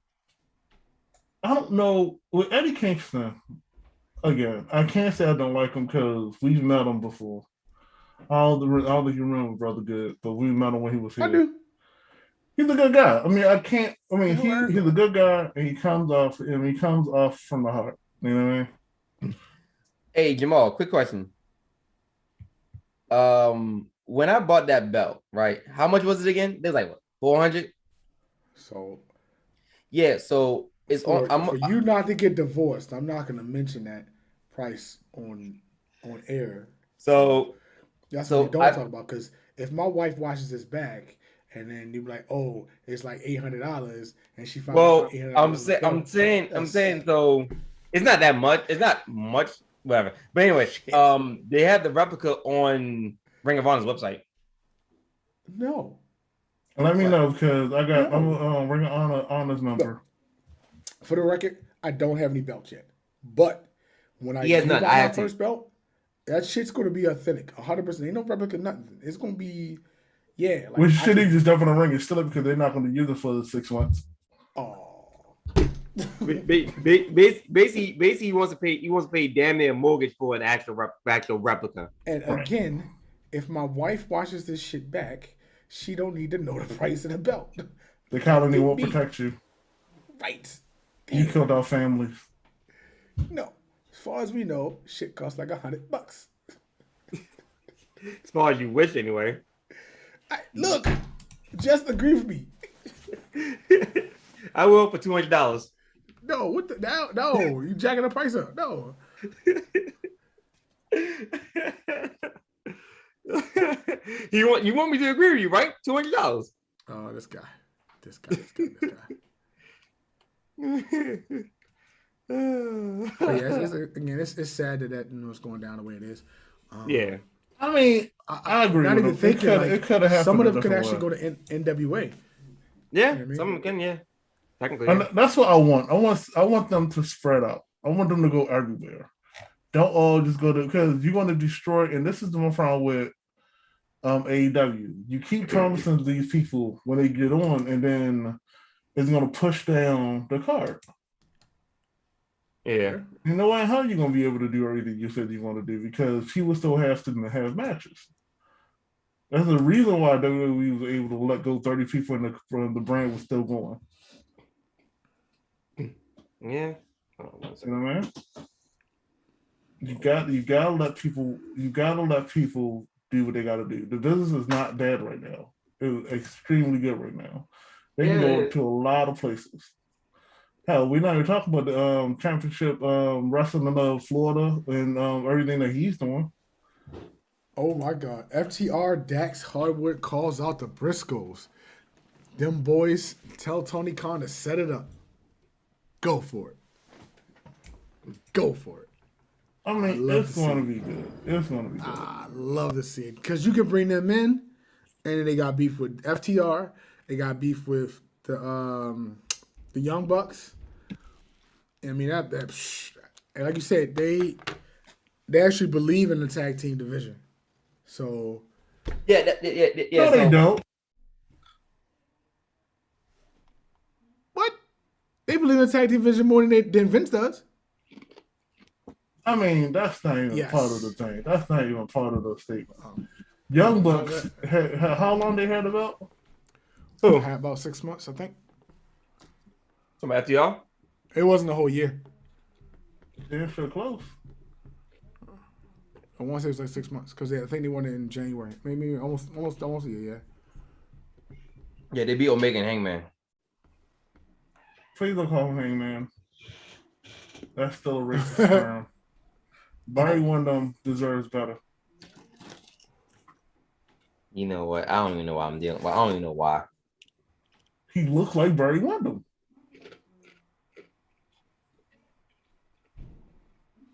I don't know with Eddie Kingston. Again, I can't say I don't like him because we've met him before. All the you remember, brother, good, but we met him when he was here. I do. He's a good guy. I mean, he's a good guy, and he comes off from the heart. You know what I mean? Hey Jamal, quick question. When I bought that belt, right? How much was it again? It was like what, 400? So Yeah, so it's for on. you not to get divorced, I'm not gonna mention that price on air. So That's So what we don't I- talk about. Because if my wife watches this back and then you be like, oh, it's like $800, and she finally Well, found $800. I'm saying. That's- So it's not that much. It's not much. Whatever. But anyway, Shit. they have the replica on Ring of Honor's website. No. Let me know because I got No. I'm Ring of Honor's number. For the record, I don't have any belts yet. But when I He has do none. buy I my have first belt, that shit's going to be authentic. 100%. Ain't no replica, nothing. It's going to be, yeah. Like, Which I should he can- just jump in the ring and still because they're not going to use it for the 6 months. Oh. Basically, he wants to pay. He wants to pay damn near a mortgage for an actual replica. And Right. again, if my wife watches this shit back, she don't need to know the price of the belt. The colony won't Me. protect you. Right. You killed our families. No. As far as we know, shit costs like $100. As far as you wish, anyway. Look, just agree with me. I will for $200. No, what the no, you jacking the price up. No. You want me to agree with you, right? $200. Oh, this guy. But yeah, it's sad that it's going down the way it is. Yeah. I mean, I agree Not with even him. thinking It could have happened. some of a them could different actually way. go to NWA. Yeah, I mean? some can, yeah. Technically. And Yeah. that's what I want. I want them to spread out. I want them to go everywhere. Don't all just go to because you're going to destroy. And this is the one problem with AEW. You keep promising these people when they get on, and then it's going to push down the card. Yeah. You know what? How are you going to be able to do everything you said you want to do? Because people still have to have matches. That's the reason why WWE was able to let go 30 people from the brand was still going. Yeah. You know what I mean? You gotta let people do what they gotta do. The business is not bad right now. It's extremely good right now. They can go to a lot of places. Hell, we're not even talking about the championship wrestling in Florida and everything that he's doing. Oh my God. FTR Dax Hardwood calls out the Briscoes. Them boys tell Tony Khan to set it up. Go for it. Go for it. I mean, it's going to be good. It's going to be good. I love to see it. Because you can bring them in, and then they got beef with FTR. They got beef with the Young Bucks. I mean, and like you said, they actually believe in the tag team division. So Yeah. No, they don't. what? They believe in the tag team division more than Vince does. I mean, that's not even part of the thing. That's not even part of the statement. Young Bucks, how long they had the belt? Who? Had about 6 months, I think. Some FTR? It wasn't a whole year. They're so close. I want to say it was like 6 months because I think they won it in January. Maybe almost a year. Yeah, they beat Omega and Hangman. Please don't call him Hangman. That's still a racist term. Barry Windham deserves better. You know what? I don't even know why I'm dealing. Well, I don't even know why. He looks like Barry Windham.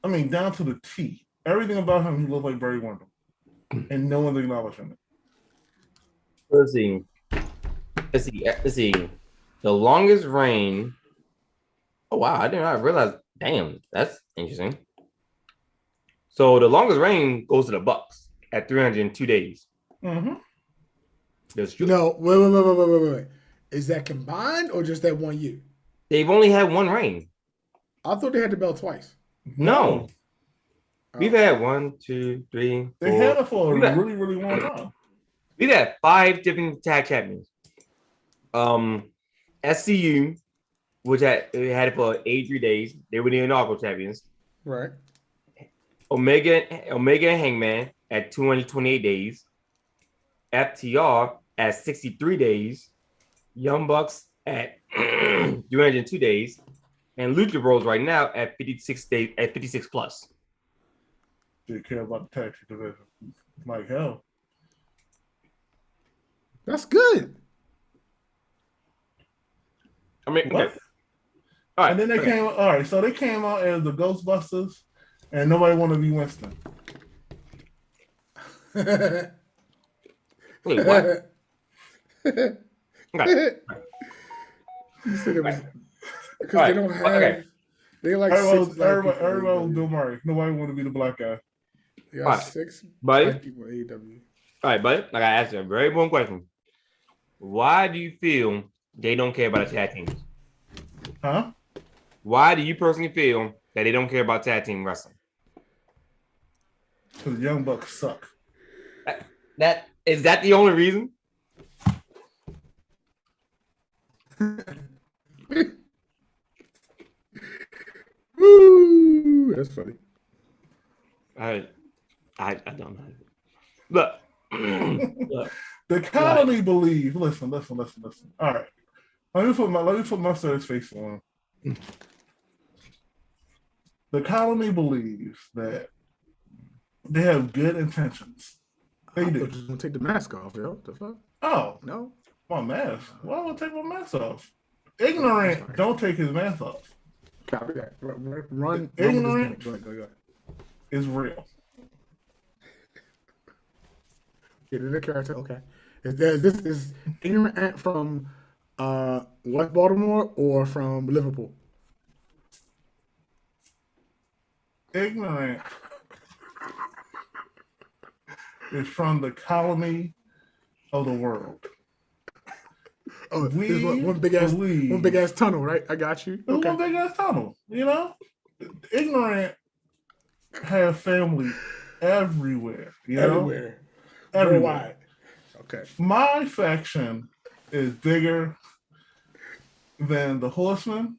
I mean, down to the T. Everything about him, he looked like Barry Windham. And no one's acknowledging it. Let's see. The longest reign. Oh wow! I did not realize. Damn, that's interesting. So the longest reign goes to the Bucks at 302 days. Mm-hmm. That's true. No, wait. Is that combined or just that 1 year? They've only had one reign. I thought they had the belt twice. No. We've had 1, 2, 3, 4. They had it for a really, really long time. We've had 5 different tag champions. SCU, which had it for 83 days. They were the inaugural champions. Right. Omega and Hangman at 228 days. FTR at 63 days. Young Bucks at 302 days. And Lucha Bros right now at 56 days, at 56 plus. They care about the tax division. Like hell. That's good. I mean, What? okay. All right. And then they came. All right, so they came out as the Ghostbusters, and nobody wanted to be Winston. Wait, what? Okay. You said it was because All right. they don't have. Okay. They like Everybody, six black people. everybody was in Bill AEW. Murray. Nobody wanted to be the black guy. They got All right. 6 Buddy. black people in AEW. All right, buddy. I gotta ask you a very important question. Why do you feel they don't care about the tag teams? Huh? Why do you personally feel that they don't care about tag team wrestling? Because Young Bucks suck. That is that the only reason? Woo! That's funny. I don't know. Look. Look. The colony believes. Listen. All right. Let me put my serious face on. The colony believes that they have good intentions. They I'm do. just gonna take the mask off, yo. What the fuck? Oh, No. my mask. Why would I take my mask off? Ignorant don't take his mask off. Copy that. Run. Ignorant. Go ahead. It's real. Get in the character. Okay. This is ignorant ant from West Baltimore or from Liverpool? Ignorant is from the colony of the world. Oh, We this is one big ass tunnel, right? I got you. It's Okay. one big ass tunnel, you know? Ignorant have family everywhere, you know? Everywhere. Everywhere. Worldwide. Okay. My faction is bigger than the Horsemen.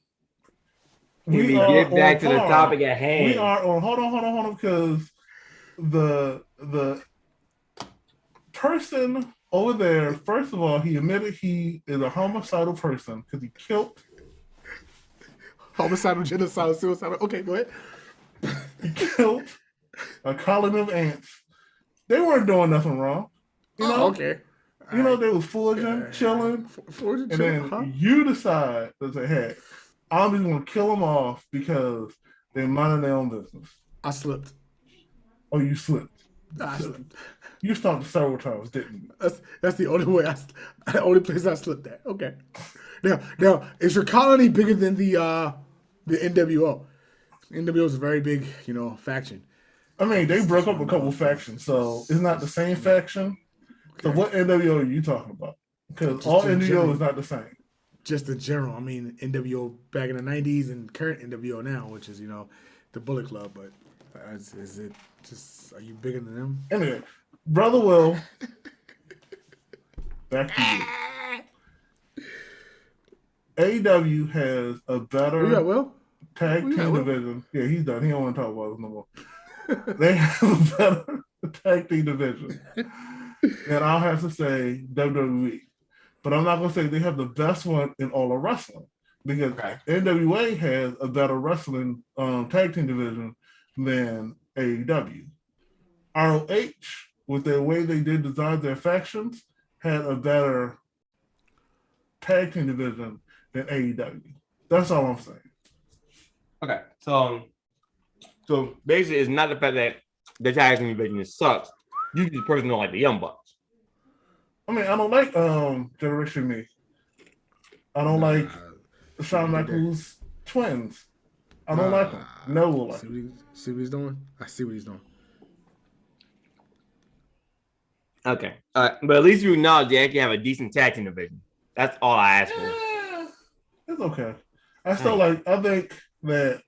Can we get back to the topic at hand? We are on. Hold on, because the person over there, first of all, he admitted he is a homicidal person because he killed. Homicidal, genocidal, suicidal. Okay, go ahead. He killed a colony of ants. They weren't doing nothing wrong. You know, Okay. You know, they was foraging, chilling, Foraging, and chilling, then you decide to say, "Hey, I'm just gonna kill them off because they're minding their own business." I slipped. Oh, you slipped. I slipped. You stopped several times, didn't you? That's the only way. The only place I slipped at. Okay. Now, is your colony bigger than the NWO? NWO is a very big, faction. I mean, they broke up a couple factions, so it's not the same faction. So what NWO are you talking about? Because all NWO is not the same. Just in general, I mean, NWO back in the 90s and current NWO now, which is, the Bullet Club. But is it just, are you bigger than them? Anyway, Brother Will, back to you. AEW has a better tag team division. Yeah, he's done. He don't want to talk about this no more. They have a better tag team division. And I'll have to say WWE. But I'm not going to say they have the best one in all of wrestling. Because NWA has a better wrestling tag team division than AEW. ROH, with the way they did design their factions, had a better tag team division than AEW. That's all I'm saying. Okay, so basically, it's not the fact that the tag team division sucks. You just personally don't like the Young Bucks. I mean, I don't like Generation Me. I don't like Shawn Michaels twins. I don't like them. No one like them. See what he's doing? I see what he's doing. Okay. But at least you acknowledge they actually have a decent tag team division. That's all I ask for. It's okay. I think that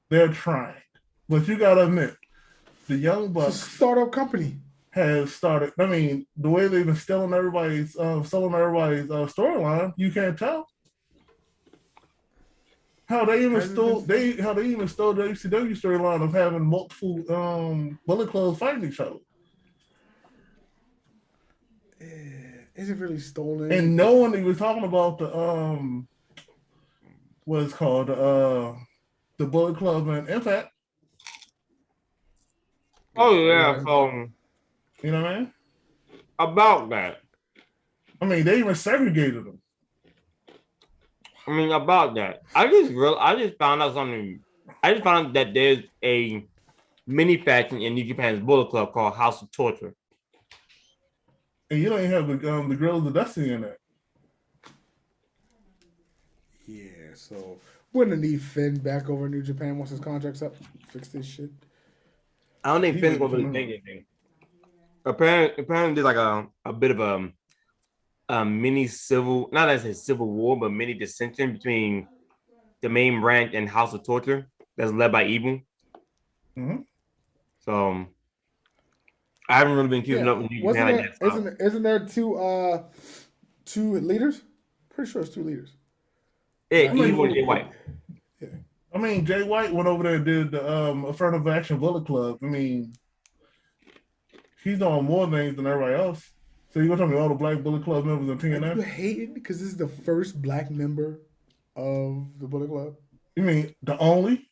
they're trying. But you gotta admit, the Young Bucks startup company has started. I mean, the way they've been selling everybody's storyline, you can't tell. How they even stole the WCW storyline of having multiple Bullet Clubs fighting each other. Is it really stolen? And no one even talking about the what's called the Bullet Club and Impact. Oh yeah, so you know what I mean? About that. I mean, they even segregated them. I mean, about that, I just found out something. I just found out that there's a mini faction in New Japan's Bullet Club called House of Torture. And you don't even have the Girls of Destiny in that. Yeah, so we're gonna need Finn back over in New Japan once his contract's up. Fix this shit. I don't think Finn's gonna really think anything. Apparently, there's like a bit of a mini civil, not as a civil war, but mini dissension between the main branch and House of Torture that's led by Evil. Mm-hmm. So I haven't really been keeping up with New Japan like that. Isn't there two leaders? Pretty sure it's two leaders. Yeah, Evil and Jay White. Yeah. I mean, Jay White went over there and did the Affirmative Action Bullet Club. I mean, he's doing more things than everybody else. So you're gonna tell me all the Black Bullet Club members in TNF? You hating because this is the first Black member of the Bullet Club? You mean the only?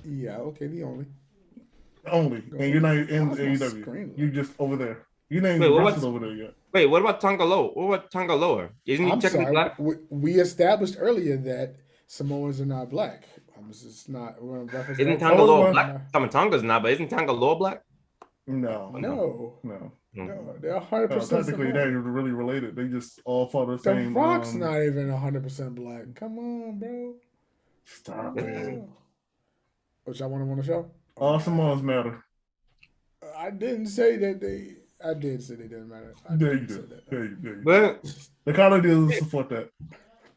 Yeah, okay, the only. The only. And you're not in AEW. You're just over there. You're not even over there yet. Wait, what about Tonga Loa? What about Tonga Loa? Isn't he technically Black? We established earlier that Samoans are not Black. It's not. Isn't Tonga Loa Black? I mean, Tonga's not, but isn't Tonga Loa Black? No. They're 100%. Technically, they're really related. They just all follow the same. The Rock's not even 100% Black. Come on, bro. Stop it. What y'all want on the show? All Samoans matter. I didn't say that they. I did say they didn't matter. There you go. But the colony doesn't support that.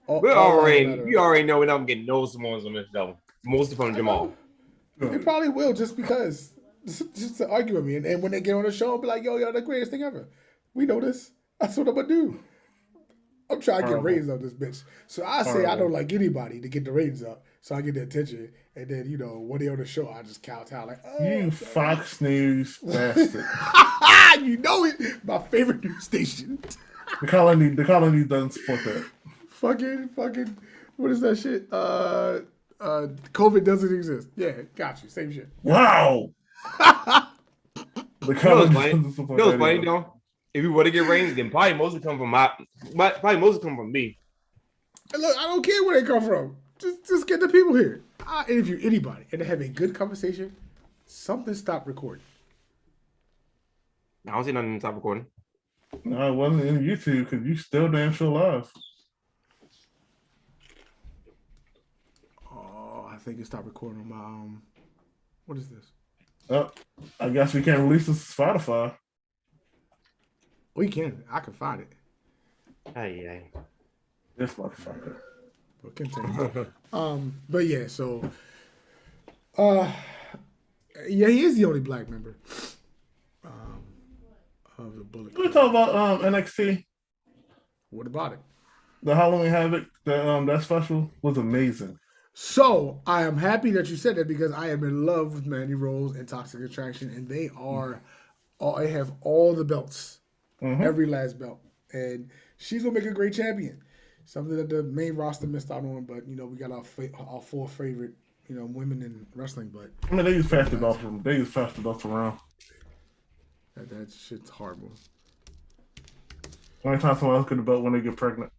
We already know we're not getting no Samoans on this show. Most of them Jamal. They probably will just because. Just to argue with me, and when they get on the show, I'll be like, "Yo, the greatest thing ever." We know this. That's what I'm gonna do. I'm trying to get ratings on this bitch, so I say I don't like anybody to get the ratings up, so I get the attention, and then when they on the show, I just kowtow like, "Oh, you Fox News bastard!" You know it. My favorite news station. The colony doesn't support that. Fucking. What is that shit? COVID doesn't exist. Yeah, got you. Same shit. Wow. The funny though. If we were to get ratings, then probably mostly come from me. And look, I don't care where they come from. Just get the people here. I interview anybody and they have a good conversation. Something stopped recording. I don't see nothing stop recording. No, it wasn't in YouTube because you still damn sure live. Oh, I think it stopped recording on my what is this? Oh, I guess we can't release this to Spotify. We can. I can find it. Hey. This motherfucker. But continue. But yeah, so yeah, he is the only Black member of the Bullet Club. Can we talk about NXT? What about it? The Halloween Havoc, that special was amazing. So I am happy that you said that because I am in love with Mandy Rose and Toxic Attraction, and they have all the belts, every last belt, and she's gonna make a great champion. Something that the main roster missed out on, but we got our four favorite women in wrestling. But I mean, they use faster belts around. That shit's horrible. Only time someone else get the belt when they get pregnant.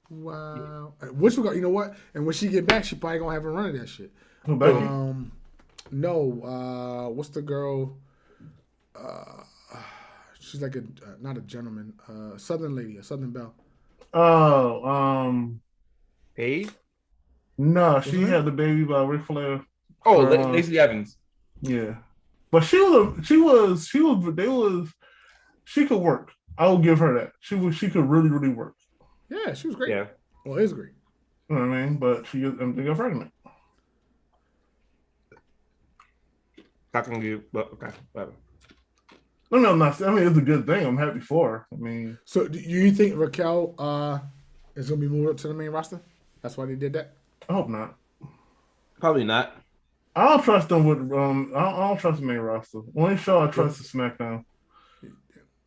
Wow. Which we got, you know what? And when she get back, she probably gonna have a run of that shit. Who, Becky? No. What's the girl? She's like not a gentleman. Southern lady, a Southern belle. Oh, Paige? No, she had the baby by Ric Flair. Oh, Lacey Evans. Yeah, but she could work. I will give her that. She could really work. Yeah, she was great. Yeah. Well, it's great. You know what I mean? But they got pregnant. Okay, whatever. No, I'm not. I mean, it's a good thing. I'm happy for her. I mean, so do you think Raquel is gonna be moved up to the main roster? That's why they did that. I hope not. Probably not. I don't trust them with. I don't trust the main roster. Only show I trust is SmackDown.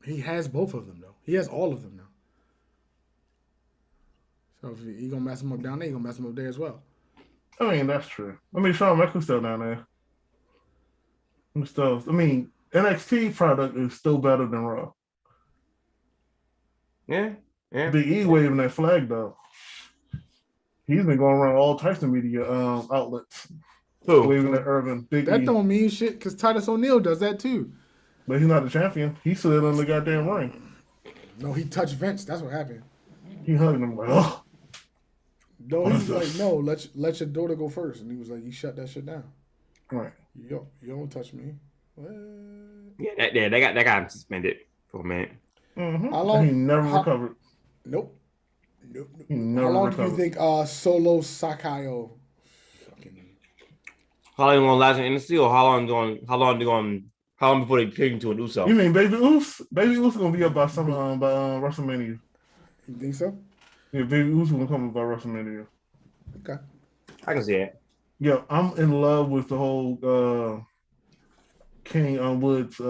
He has both of them though. He has all of them now. So if he gonna mess him up down there, he gonna mess him up there as well. I mean, that's true. I mean, Shawn Michaels still down there. NXT product is still better than Raw. Yeah. Big E waving that flag though. He's been going around all types of media outlets, Who? waving at Irvin. Big That E. don't mean shit because Titus O'Neil does that too. But he's not the champion. He slid in the goddamn ring. No, he touched Vince. That's what happened. He hugged him like, oh. No, What he is was like, this? no, let your daughter go first. And he was like, you shut that shit down. Right. You don't touch me. What? Yeah, they got him suspended for a minute. Mm-hmm. How long- He never how- recovered. Nope. He How never long do you recovered. think Solo Sakayo fucking How long gonna last in NXT, or how long before they take him to an Uso? You mean Baby Oos? Baby Oos gonna be up by some by WrestleMania. you think so? Yeah, Baby Oos gonna come up by WrestleMania. Okay. I can see it. Yeah, I'm in love with the whole King Woods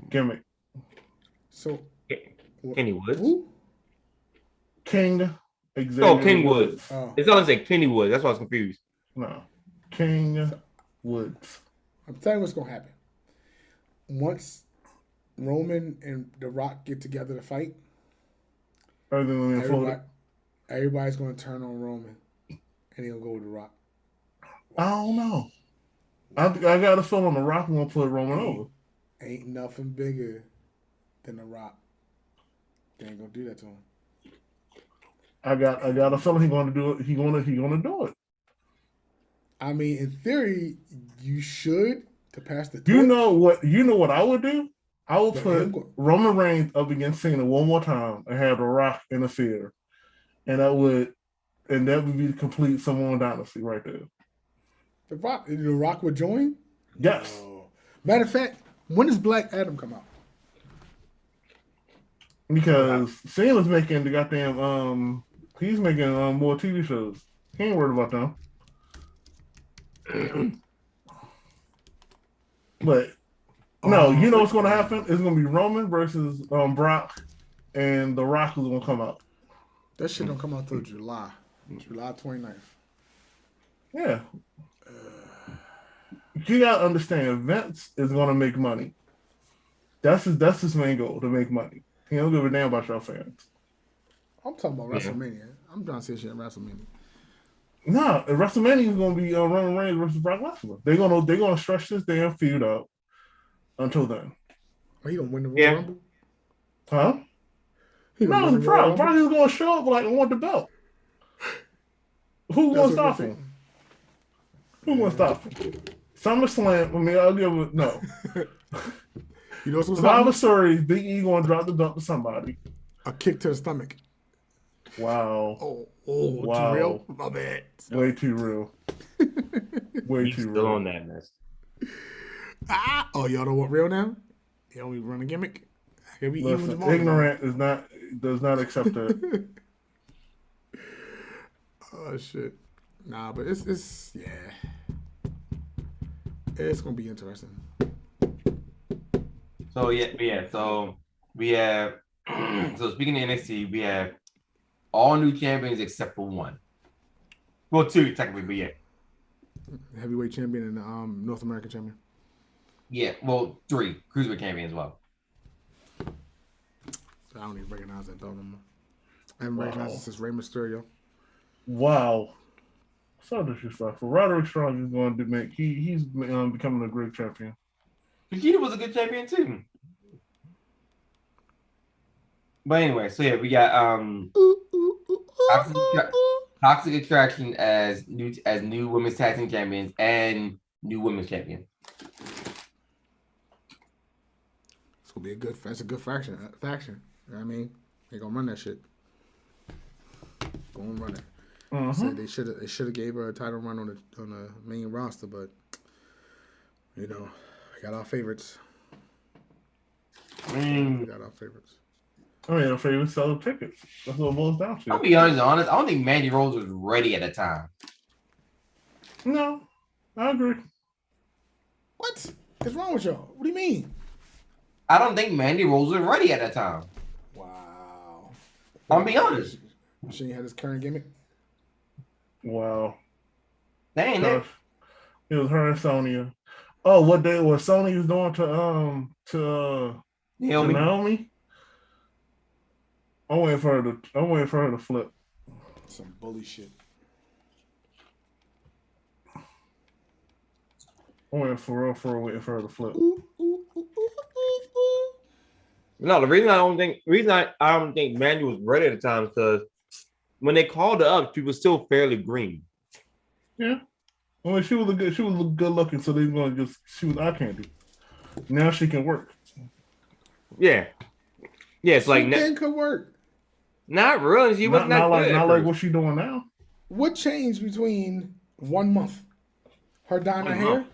gimmick. So Kenny Woods. who? King Xavier. Oh, King Woods. Oh. It sounds like Kenny Woods. That's why I was confused. No, King Woods. I'm telling you what's gonna happen. Once Roman and The Rock get together to fight, Other than everybody's gonna turn on Roman, and he'll go with The Rock. I don't know. I got a feeling The Rock won't put Roman over. Ain't nothing bigger than The Rock. They ain't gonna do that to him. I got a feeling he's gonna do it. He gonna do it. I mean, in theory, you should to pass the torch. You know what I would do? I would But put him go- Roman Reigns up against Cena one more time and have The Rock interfere, and that would be the complete Samoan dynasty right there. The Rock would join. Yes, Oh. Matter of fact, when does Black Adam come out? because Cena's making the goddamn he's making more TV shows. He ain't worried about them. But no, you know what's going to happen? It's going to be Roman versus Brock, and The Rock is going to come out. That shit don't come out till July 29th. Yeah. You got to understand, Vince is going to make money. That's his main goal, to make money. He don't give a damn about your fans. I'm talking about WrestleMania. I'm trying to say shit in WrestleMania. No, WrestleMania is going to be Roman Reigns versus Brock Lesnar. They're gonna stretch this damn feud out until then. Are you gonna win the Royal Yeah. Rumble? Huh? He gonna No, win the Royal Rumble? Brock is going to show up like I want the belt. Who That's going to what I'm stop him? Who going to stop him? SummerSlam. I mean, I'll give it no. You know what's gonna Survivor stop Series. Big E going to drop the belt to somebody. a kick to the stomach. Wow. Oh, Wow. too real? My bad. Way too real. Way He's too still real. on that mess. Oh, y'all don't want real now? Y'all want me to run a gimmick? I can be even Listen, tomorrow. ignorant does not accept that. Oh shit. Nah, but it's yeah. It's gonna be interesting. So so we have so speaking of NXT, we have all new champions except for one. Well, two technically, but Heavyweight champion and North American champion. well, three cruiserweight champion as well. I don't even recognize that belt no more. I haven't recognized it since Rey Mysterio. Wow. So disrespectful. Roderick Strong is going to make he's becoming a great champion. Vegeta was a good champion too. But anyway, so yeah, we got Toxic Attraction as new women's tag team champions and new women's champion. It's gonna be a good. That's a good faction. You know what I mean, they gonna run that shit. Gonna run it. So they should have gave her a title run on the main roster, but you know, we got our favorites. We got our favorites. I mean, our favorite selling tickets. That's what it boils down to. I'll be honest. I don't think Mandy Rose was ready at the time. No, I agree. What? What's wrong with y'all? What do you mean? I don't think Mandy Rose was ready at the time. Wow. I'll be honest. She ain't had his current gimmick. Wow. That ain't it. It was her and Sonya. Oh, what Sonya was doing to Naomi? I'm waiting for her to flip. Some bully shit. I'm waiting for real, waiting for her to flip. No, the reason I don't think Mandy was ready at the time is because when they called her up, she was still fairly green. Yeah. I mean, she was good looking, so they were gonna she was eye candy. Now she can work. Yeah. Yeah, it's like could work. not really. She wasn't that good. Not like what she doing now. What changed between 1 month? Her dyeing her hair?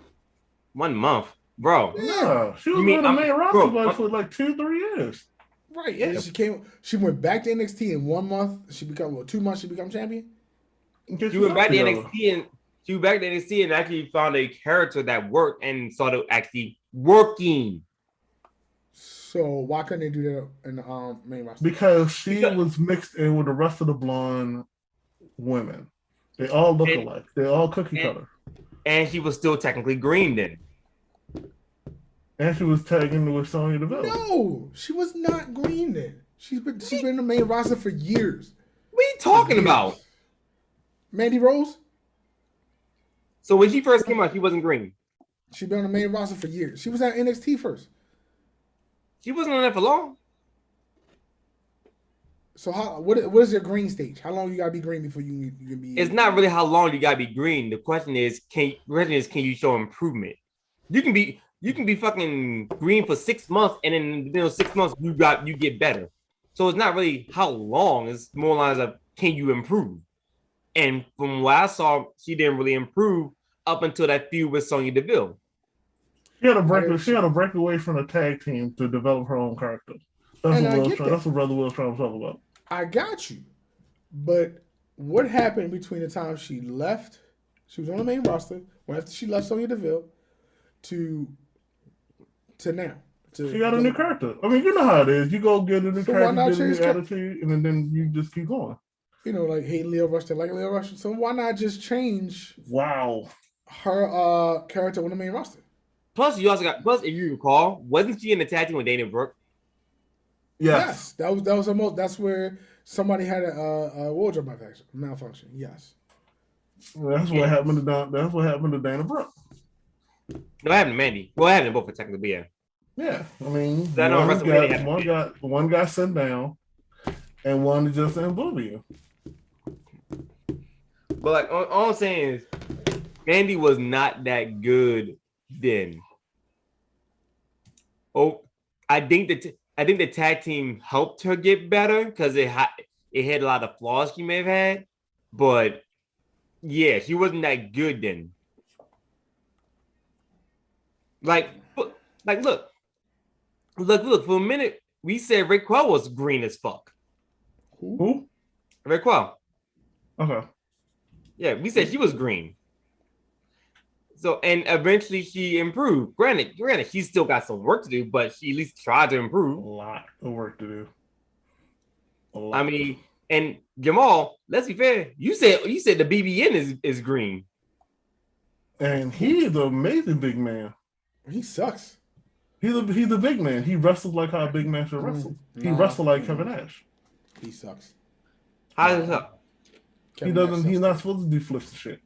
1 month, bro. Yeah, she was on the main roster for like 2-3 years. Right. Yeah. She went back to NXT in 1 month. She become 2 months. She become champion. She went back to NXT and actually found a character that worked and started actually working. So why couldn't they do that in the main roster? Because she was mixed in with the rest of the blonde women. They all look alike. They're all cookie cutter. And she was still technically green then. And she was tagging with Sonya Deville. No, she was not green then. She's been in the main roster for years. What are you talking about? Mandy Rose? So when she first came out, she wasn't green. She's been on the main roster for years. She was at NXT first. She wasn't on there for long. So what is your green stage? How long you gotta be green before you can be? It's not really how long you gotta be green. The question is, can you show improvement? You can be fucking green for 6 months, and in 6 months you get better. So it's not really how long. It's more lines of can you improve? And from what I saw, she didn't really improve up until that feud with Sonya Deville. She had to break away from the tag team to develop her own character. That's what Brother Will's trying to talk about. I got you. But what happened between the time she left, she was on the main roster, after she left Sonya Deville, to now? She got a new character. I mean, you know how it is. You go get a new character, get a new attitude, and then you just keep going. You know, like hate Leo Rush, like Leo Rush. So why not just change her character on the main roster? Plus, if you recall, wasn't she in the tag team with Dana Brooke? Yes. That was the most. That's where somebody had a wardrobe malfunction. Yes. That's what happened to Dana Brooke. No, it happened to Mandy. Well, it happened to both technically, yeah. Yeah, I mean, one got sent down, and one is just in oblivion. But like, all I'm saying is, Mandy was not that good then. Oh, I think the tag team helped her get better because it had a lot of flaws she may have had, but yeah, she wasn't that good then. Look. For a minute, we said Raquel was green as fuck. Who? Raquel. Okay. Yeah, we said she was green. So, and eventually she improved. Granted, she still got some work to do, but she at least tried to improve. A lot of work to do. I mean, and Jamal, let's be fair. You said the BBN is green, and he is an amazing big man. He sucks. He's a big man. He wrestles like how a big man should wrestle. He wrestled like Kevin Nash. He sucks. How does it suck? He's not supposed to do flips and shit.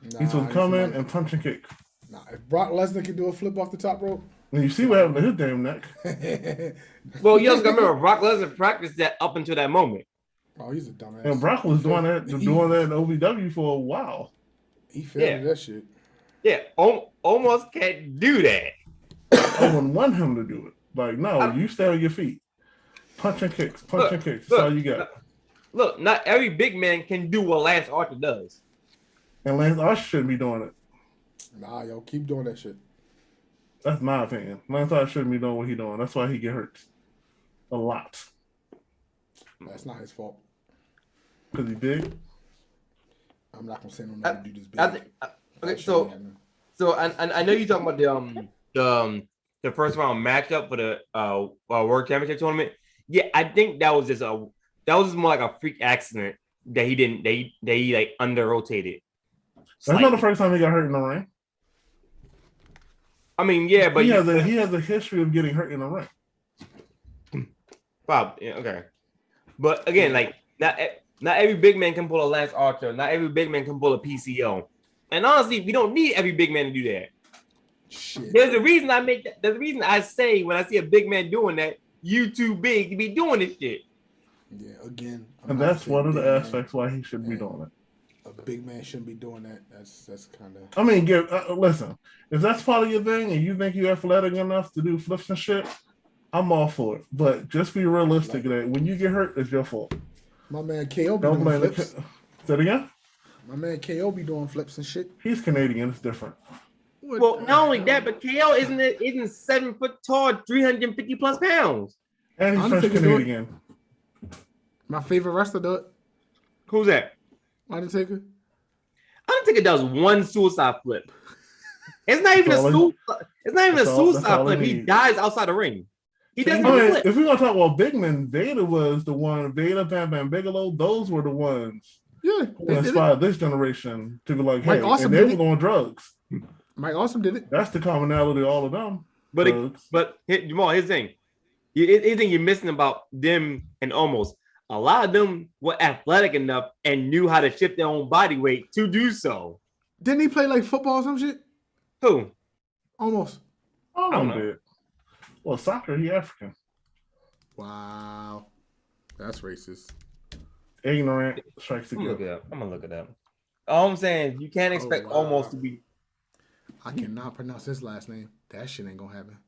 He's supposed to come in and punch and kick. Nah, if Brock Lesnar can do a flip off the top rope. And you see what happened to his damn neck. Well, you also got to remember, Brock Lesnar practiced that up until that moment. Oh, he's a dumbass. And Brock was doing that in OVW for a while. He failed that shit. Yeah, almost can't do that. I wouldn't want him to do it. Like, no, you stay on your feet. Punch and kicks. That's all you got. Look, not every big man can do what Lance Archer does. And Lance Archer shouldn't be doing it. Nah, yo, keep doing that shit. That's my opinion. Lance Archer shouldn't be doing what he's doing. That's why he get hurt. A lot. That's not his fault. Because he big? I'm not going to say no name to do this big. Okay, so I know you're talking about the first round matchup for the World Championship tournament. Yeah, I think that was just more like a freak accident that he like under rotated. That's not the first time he got hurt in the ring. I mean, yeah, but he has a history of getting hurt in the ring. Probably, yeah, okay. But again, like Not every big man can pull a Lance Archer. Not every big man can pull a PCO. And honestly, we don't need every big man to do that. Shit. There's a reason I make that. There's a reason I say when I see a big man doing that, you too big to be doing this shit. Yeah, again. And that's one of the aspects why he should be doing it. A big man shouldn't be doing that. That's kind of. I mean, listen, if that's part of your thing and you think you're athletic enough to do flips and shit, I'm all for it. But just be realistic that when you get hurt, it's your fault. My man KO be Don't doing blame flips. Say it again? My man KO be doing flips and shit. He's Canadian. It's different. Well, not only that, but KO isn't 7 foot tall, 350 plus pounds. And he's French Canadian. My favorite wrestler, though. Who's that? Undertaker. Undertaker does one suicide flip. It's not even a suicide flip. He dies outside the ring. He doesn't flip. If we're gonna talk about big men, Vader was the one. Vader, Bam Bam Bigelow, those were the ones. Yeah, who inspired this generation to be like, hey, Mike and they were on drugs. Mike Awesome did it. That's the commonality of all of them. But Jamal, here's the thing. Here's the thing you're missing about them and almost. A lot of them were athletic enough and knew how to shift their own body weight to do so. Didn't he play like football or some shit? Who? Almost. I don't know. Well, soccer, he African. Wow. That's racist. Ignorant strikes I'm again. gonna look it up. All I'm saying, you can't expect almost to be. I cannot pronounce his last name. That shit ain't gonna happen.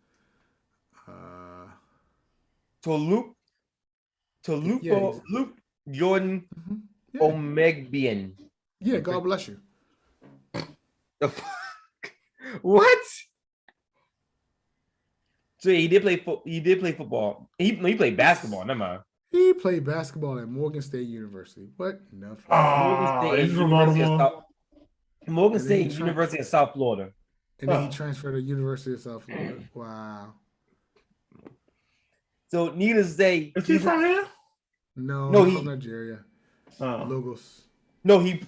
Luke Jordan Omegbian. Yeah, God bless you. The fuck? What? So he did play football. He played basketball. Never mind. He played basketball at Morgan State University. What? No. Morgan State University of South Florida. And then he transferred to University of South Florida. Wow. So needless to say, is he from here? No, he's from Nigeria. Lagos. No, he's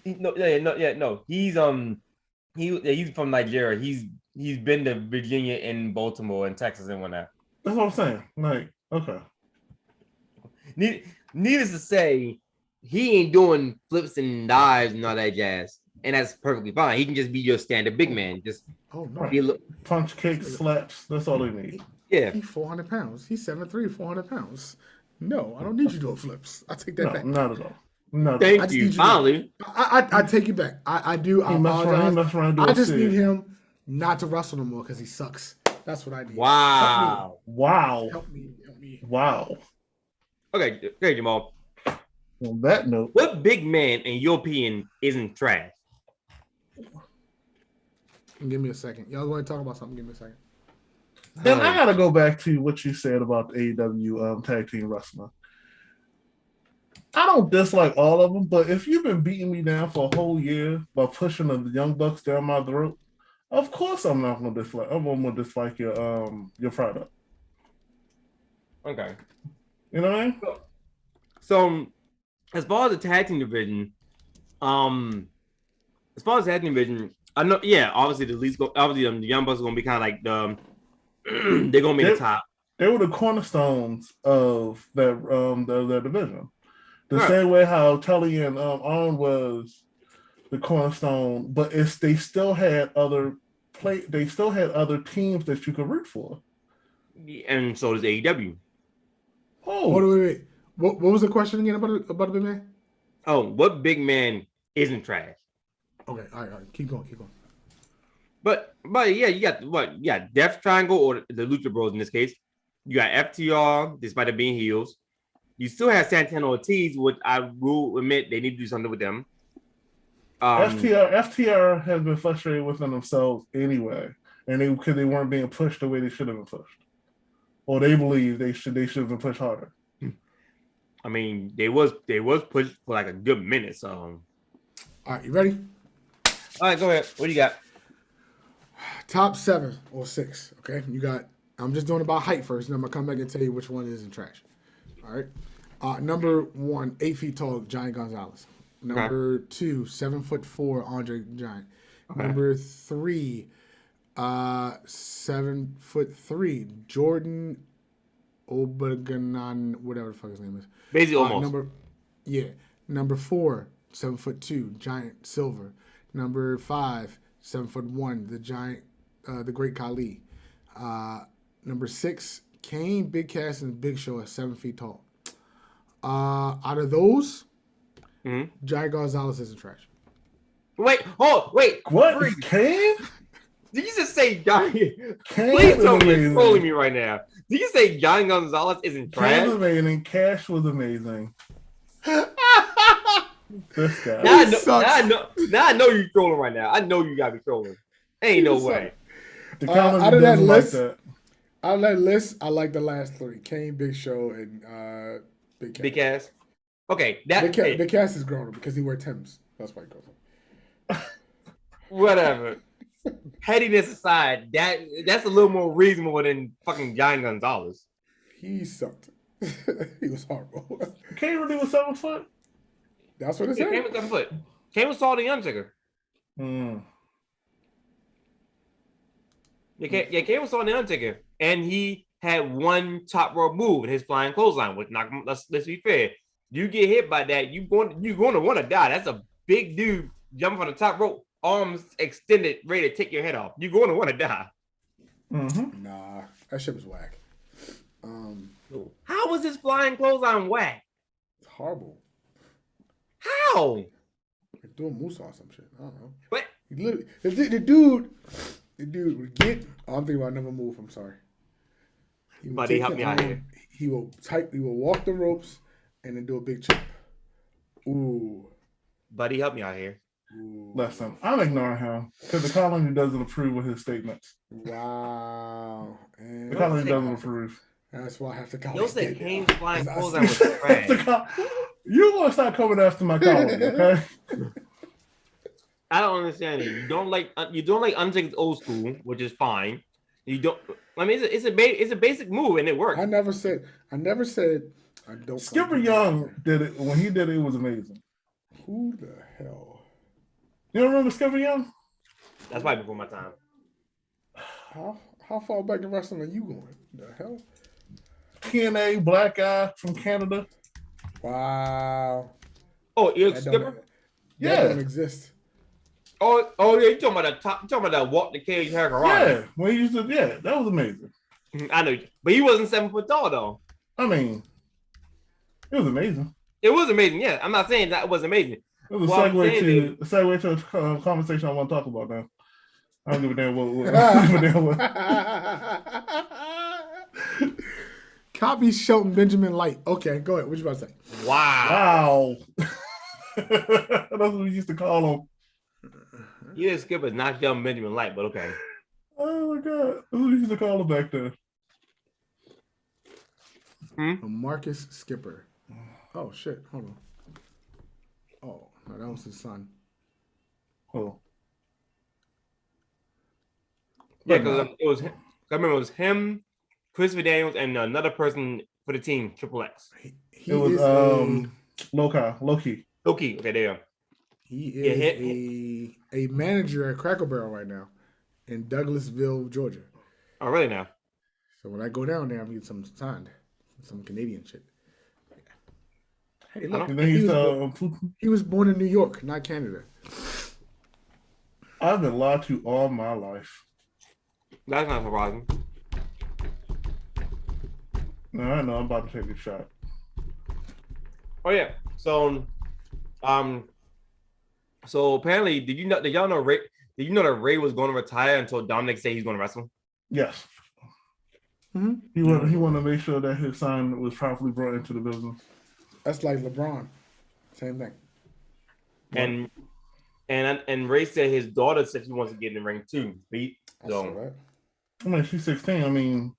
from Nigeria. He's been to Virginia and Baltimore and Texas and whatnot. That's what I'm saying. Like, okay. Needless to say, he ain't doing flips and dives and all that jazz, and that's perfectly fine. He can just be your standard big man. Just punch, kick, slaps. That's all they need. Yeah, he's 400 pounds. He's 7'3", 400 pounds. No, I don't need you doing flips. I take that back. Not at all. No, thank you. Finally, I take it back. I do. I apologize. I just need him not to wrestle no more because he sucks. That's what I need. Wow. Help me. Wow. Okay, Jamal. On that note, what big man in your opinion isn't trash? Give me a second. Y'all going to talk about something? Give me a second. And I gotta go back to what you said about the AEW tag team wrestling. I don't dislike all of them, but if you've been beating me down for a whole year by pushing the Young Bucks down my throat, of course I'm not gonna dislike. I'm gonna dislike your product. Okay. You know what I mean? So as far as the tag team division, I know. Yeah, obviously the Young Bucks are gonna be kind of like the. They're gonna be the top. They were the cornerstones of their division. The same way how Tully and Arn was the cornerstone, but they still had other teams that you could root for. And so does AEW. Oh, wait. What was the question again about a big man? Oh, what big man isn't trash? Okay, all right. Keep going. But yeah, you got what? You got Death Triangle or the Lucha Bros in this case. You got FTR, despite it being heels. You still have Santana Ortiz, which I will admit they need to do something with them. FTR has been frustrated within themselves anyway, and because they weren't being pushed the way they should have been pushed, or they believe they should have been pushed harder. I mean, they was pushed for like a good minute. So, all right, you ready? All right, go ahead. What do you got? Top 7 or 6. Okay, you got. I'm just doing about height first, and I'm gonna come back and tell you which one isn't trash. All right. Number 1, 8 feet tall, Johnny Gonzalez. Number 2, 7'4", Andre Giant. Okay. Number 3, 7'3", Jordan Obaganan, whatever the fuck his name is. Basically, almost. Number 4, 7'2", Giant Silver. Number 5, 7'1", the Giant, the Great Khali. Number 6, Kane, Big Cass, and Big Show at 7 feet tall. Out of those, Jai Gonzalez isn't trash. Wait. What? Freeze. Kane? Did you just say Giant? Kane Please is tell me you're amazing. trolling me right now. Did you say Giant Gonzalez isn't Kane trash? was amazing. Cash was amazing. This guy. Now I know you're trolling right now. I know you gotta be trolling. Ain't no way. The comment out of that doesn't list, like that. Out of that list, I like the last 3: Kane, Big Show, and Big Cass. Big ass. Okay, Big Cass is grown up because he wears Timbs. That's why he goes up. Whatever. Pettiness aside, that's a little more reasonable than fucking Giant Gonzalez. He sucked. He was horrible. Kane really was 7 foot? That's what it Yeah, said. Kane was 7 foot. Kane was taller than Undertaker. Yeah, Kane was taller than Undertaker, and he had one top rope move in his flying clothesline. Which, let's be fair, you get hit by that, you're going to want to die. That's a big dude jumping on the top rope, arms extended, ready to take your head off. You're going to want to die. Nah, that shit was whack. How was his flying clothesline whack? It's horrible. How? Like doing moose or some shit. I don't know. What? He literally, the dude would get. Oh, I'm thinking about another move. I'm sorry. Buddy, help me out here. He will walk the ropes and then do a big chop. Ooh. Buddy, help me out here. Ooh. Listen, I'm ignoring him because the colony doesn't approve of his statements. Wow. And The colony doesn't approve. that's why I have to call You'll it. say Kane's flying clothesline was trash. You're going to start coming after my colony, okay? I don't understand it. You don't like Undertaker's old school, which is fine. You don't. I mean, it's a basic move and it works. I never said I don't. Skipper Young did it. When he did it, it was amazing. Who the hell? You don't remember Skipper Young? That's why before my time. How far back in wrestling are you going? The hell? TNA black guy from Canada. Wow. Oh, you're a That skipper? Yeah. don't exist. Oh yeah, you talking about the top? You talking about that walk the cage hair karate? Yeah, when he used to, that was amazing. I know, but he wasn't 7 foot tall though. I mean, it was amazing. It was amazing. Yeah, I'm not saying that was amazing. It was a Well, I'm saying segue to a conversation I want to talk about now. I don't give a damn what. I don't give a damn what. Copy Shelton Benjamin Light. Okay, go ahead. What you about to say? Wow. Wow. That's what we used to call him. Yeah, skipper is not young Benjamin Light, but okay. Oh my god. That's what we used to call him back then. Marcus Skipper. Oh shit. Hold on. Oh, no, that was his son. Oh. Yeah, because it was. I remember it was him, Christopher Daniels, and another person for the team, Triple X. He It was is Loki. Okay, there you go. he is a manager at Cracker Barrel right now in Douglasville, Georgia. Oh, really now? So when I go down there, I'm getting some signed, some Canadian shit. Hey, look, And then he was born in New York, not Canada. I've been lied to all my life. That's not surprising. Now I know I'm about to take a shot. Oh yeah. So apparently, did y'all know Ray? Did you know that Ray was going to retire until Dominic said he's going to wrestle? Yes. Mm-hmm. He wanted to make sure that his son was properly brought into the business. That's like LeBron. Same thing. And Ray said his daughter said she wants to get in the ring too. I saw that. I mean, she's 16. I mean,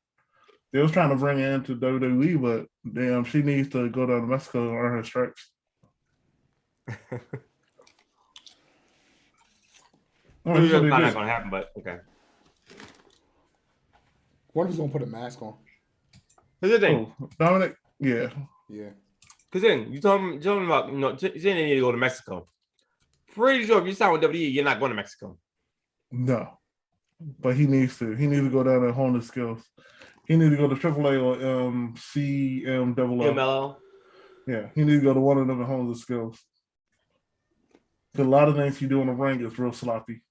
they was trying to bring her into WWE, but damn, she needs to go down to Mexico and earn her stripes. It's not going to happen, but okay. What if he's gonna put a mask on? Here's the thing. Oh, Dominic, yeah. Yeah. Because then you talking about saying they need to go to Mexico. Pretty sure if you sign with WWE, you're not going to Mexico. No, but he needs to. He needs to go down there and hone his skills. He needs to go to AAA or CMLL. MLL. Yeah, he needs to go to one of them and hone the skills. A lot of things he do in the ring is real sloppy.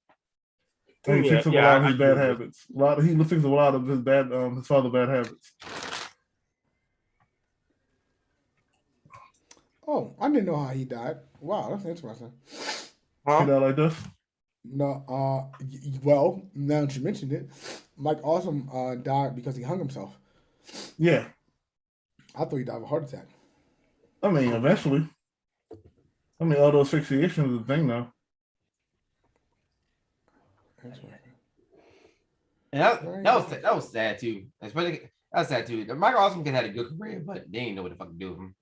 And he fixes a lot of his bad habits. He fixes a lot of his his father's bad habits. Oh, I didn't know how he died. Wow, that's interesting. He died like this? No, well, now that you mentioned it, Mike Awesome died because he hung himself. Yeah. I thought he died of a heart attack. I mean, eventually. I mean, all those asphyxiation is a thing now. And that was sad too. Especially that was sad too. Michael Awesome could have had a good career, but they didn't know what the fuck to do with him.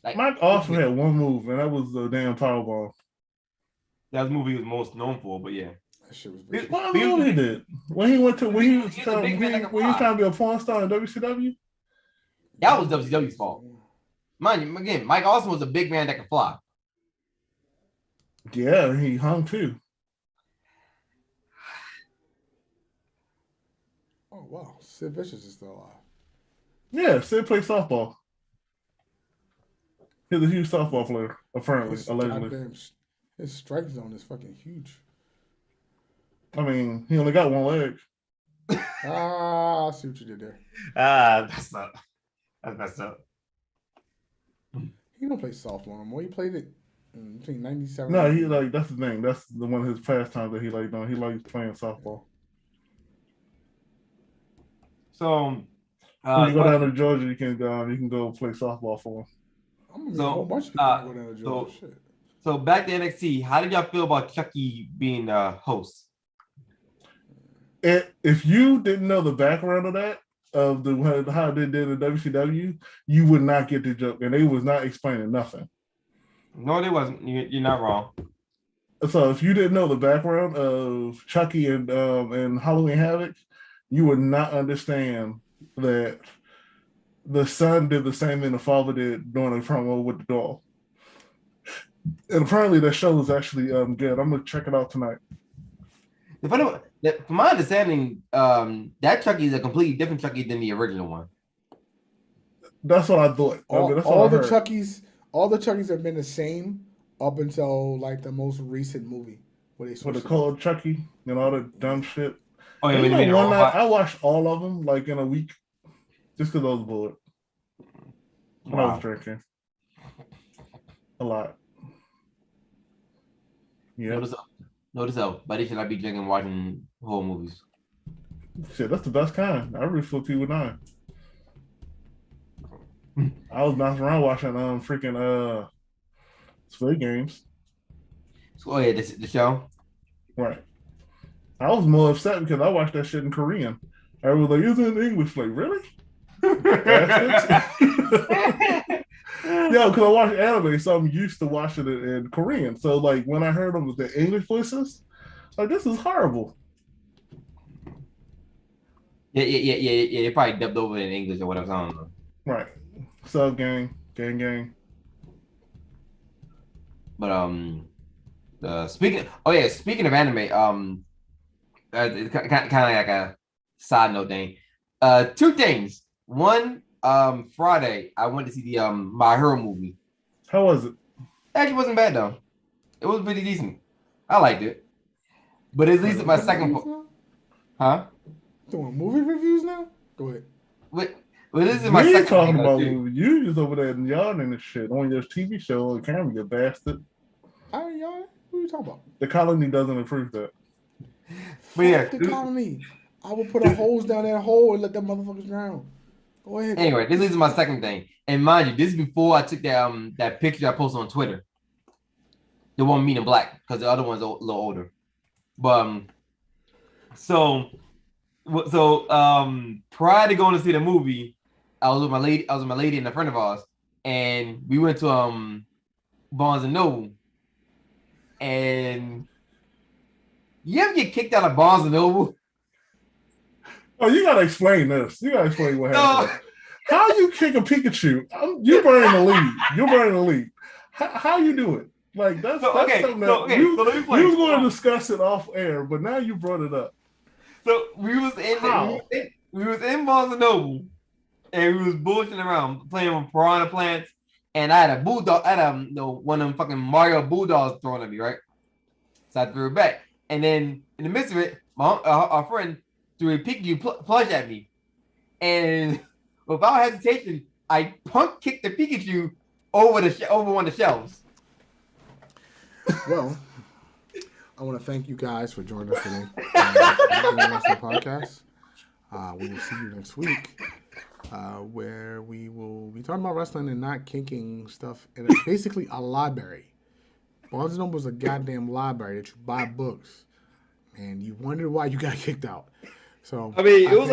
Like Mike Awesome had one move, and that was the damn Powerball. That was the movie he was most known for, but yeah. That shit was what movie he did? When he went to when he was trying to be a porn star in WCW? That was WCW's fault. Mind you, again, Mike Awesome was a big man that could fly. Yeah, he hung too. Oh wow, Sid Vicious is still alive. Yeah, Sid played softball. He's a huge softball player, apparently, allegedly. His strike zone is fucking huge. I mean, he only got one leg. I see what you did there. That's messed up. He don't play softball no more. He played it between 97. No, he that's the thing. That's the one of his pastimes that he like doing. He likes playing softball. So when you go down to Georgia, you can go play softball for him. I'm gonna meet a whole bunch of people go down to Georgia. So back to NXT, how did y'all feel about Chucky being the host? If you didn't know the background of that, of how they did in WCW, you would not get the joke, and they was not explaining nothing. No, they wasn't. You're not wrong. So if you didn't know the background of Chucky and Halloween Havoc, you would not understand that the son did the same thing the father did during the promo with the doll. And apparently that show is actually good. I'm gonna check it out tonight. From my understanding, that Chucky is a completely different Chucky than the original one. That's what I thought. All the Chuckies have been the same up until like the most recent movie where they for the cold Chucky and all the dumb shit. Oh yeah, one night I watched all of them like in a week, just because I was bored. When I was drinking a lot. Yeah. Notice how, but they should not be drinking watching horror movies. Shit, that's the best kind. I really feel people dying. I was bouncing around watching freaking Squid Games. Oh yeah, the show. Right. I was more upset because I watched that shit in Korean. I was like, "It's in English." Like, really? Yeah, because I watch anime, so I'm used to watching it in Korean. So, like, when I heard them with the English voices, like, this is horrible. Yeah. They probably dubbed over in English or whatever. I don't know. Right. So, gang. But speaking of anime, it's kind of like a side note thing. Two things. One, Friday I went to see the My Hero movie. How was it? Actually, wasn't bad though. It was pretty decent. I liked it. But at least my second part. Huh? Doing movie reviews now? Go ahead. But this is my we second talking about movie. You just over there yawning and shit on your TV show on camera, you bastard. I ain't yawning. What are you talking about? The colony doesn't approve that. But yeah, the colony. I will put a hose down that hole and let them motherfuckers drown. Go ahead. Anyway, this is my second thing. And mind you, this is before I took that picture I posted on Twitter. The one me in black, because the other one's a little older. But so prior to going to see the movie, I was with my lady and a friend of ours, and we went to Barnes and Noble. And you ever get kicked out of Barnes and Noble? Oh, you gotta explain this. You gotta explain what happened. How you kick a Pikachu? You're burning the lead. How you do it? Like that's something that we was going to discuss it off air, but now you brought it up. So we was in Barnes and Noble, and we was bullshitting around, playing with Piranha Plants and I had a bulldog. I had one of them fucking Mario bulldogs thrown at me, right? So I threw it back, and then in the midst of it, our friend threw a Pikachu plush at me, and without hesitation, I punk kicked the Pikachu over one of the shelves. Well, I want to thank you guys for joining us today on the Wrestling Podcast. We will see you next week, where we will be talking about wrestling and not kinking stuff. And it's basically a library. Barnes & Noble is a goddamn library that you buy books, and you wonder why you got kicked out. So I mean, it was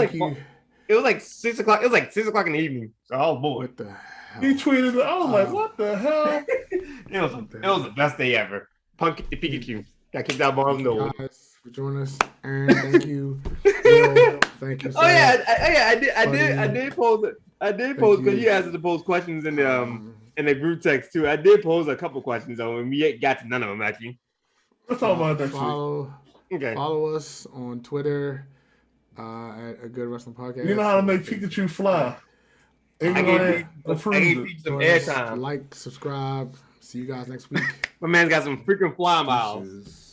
like 6 o'clock. It was like 6 o'clock in the evening. So I was bored. What the hell? He tweeted it. I was like, what the hell? It was the best day ever. Punk kicked the Pikachu. Got kicked out by Barnes & Noble. Guys, for joining us. Aaron, thank you. Will, thank you. Oh yeah, I did pose because you asked us to pose questions in the group text too. I did pose a couple questions though, and we got to none of them actually. Let's talk about that shit. Follow us on Twitter at A Good Wrestling Podcast. You know how to make Pikachu fly. I gave some airtime. Like, subscribe. See you guys next week. My man's got some freaking fly miles.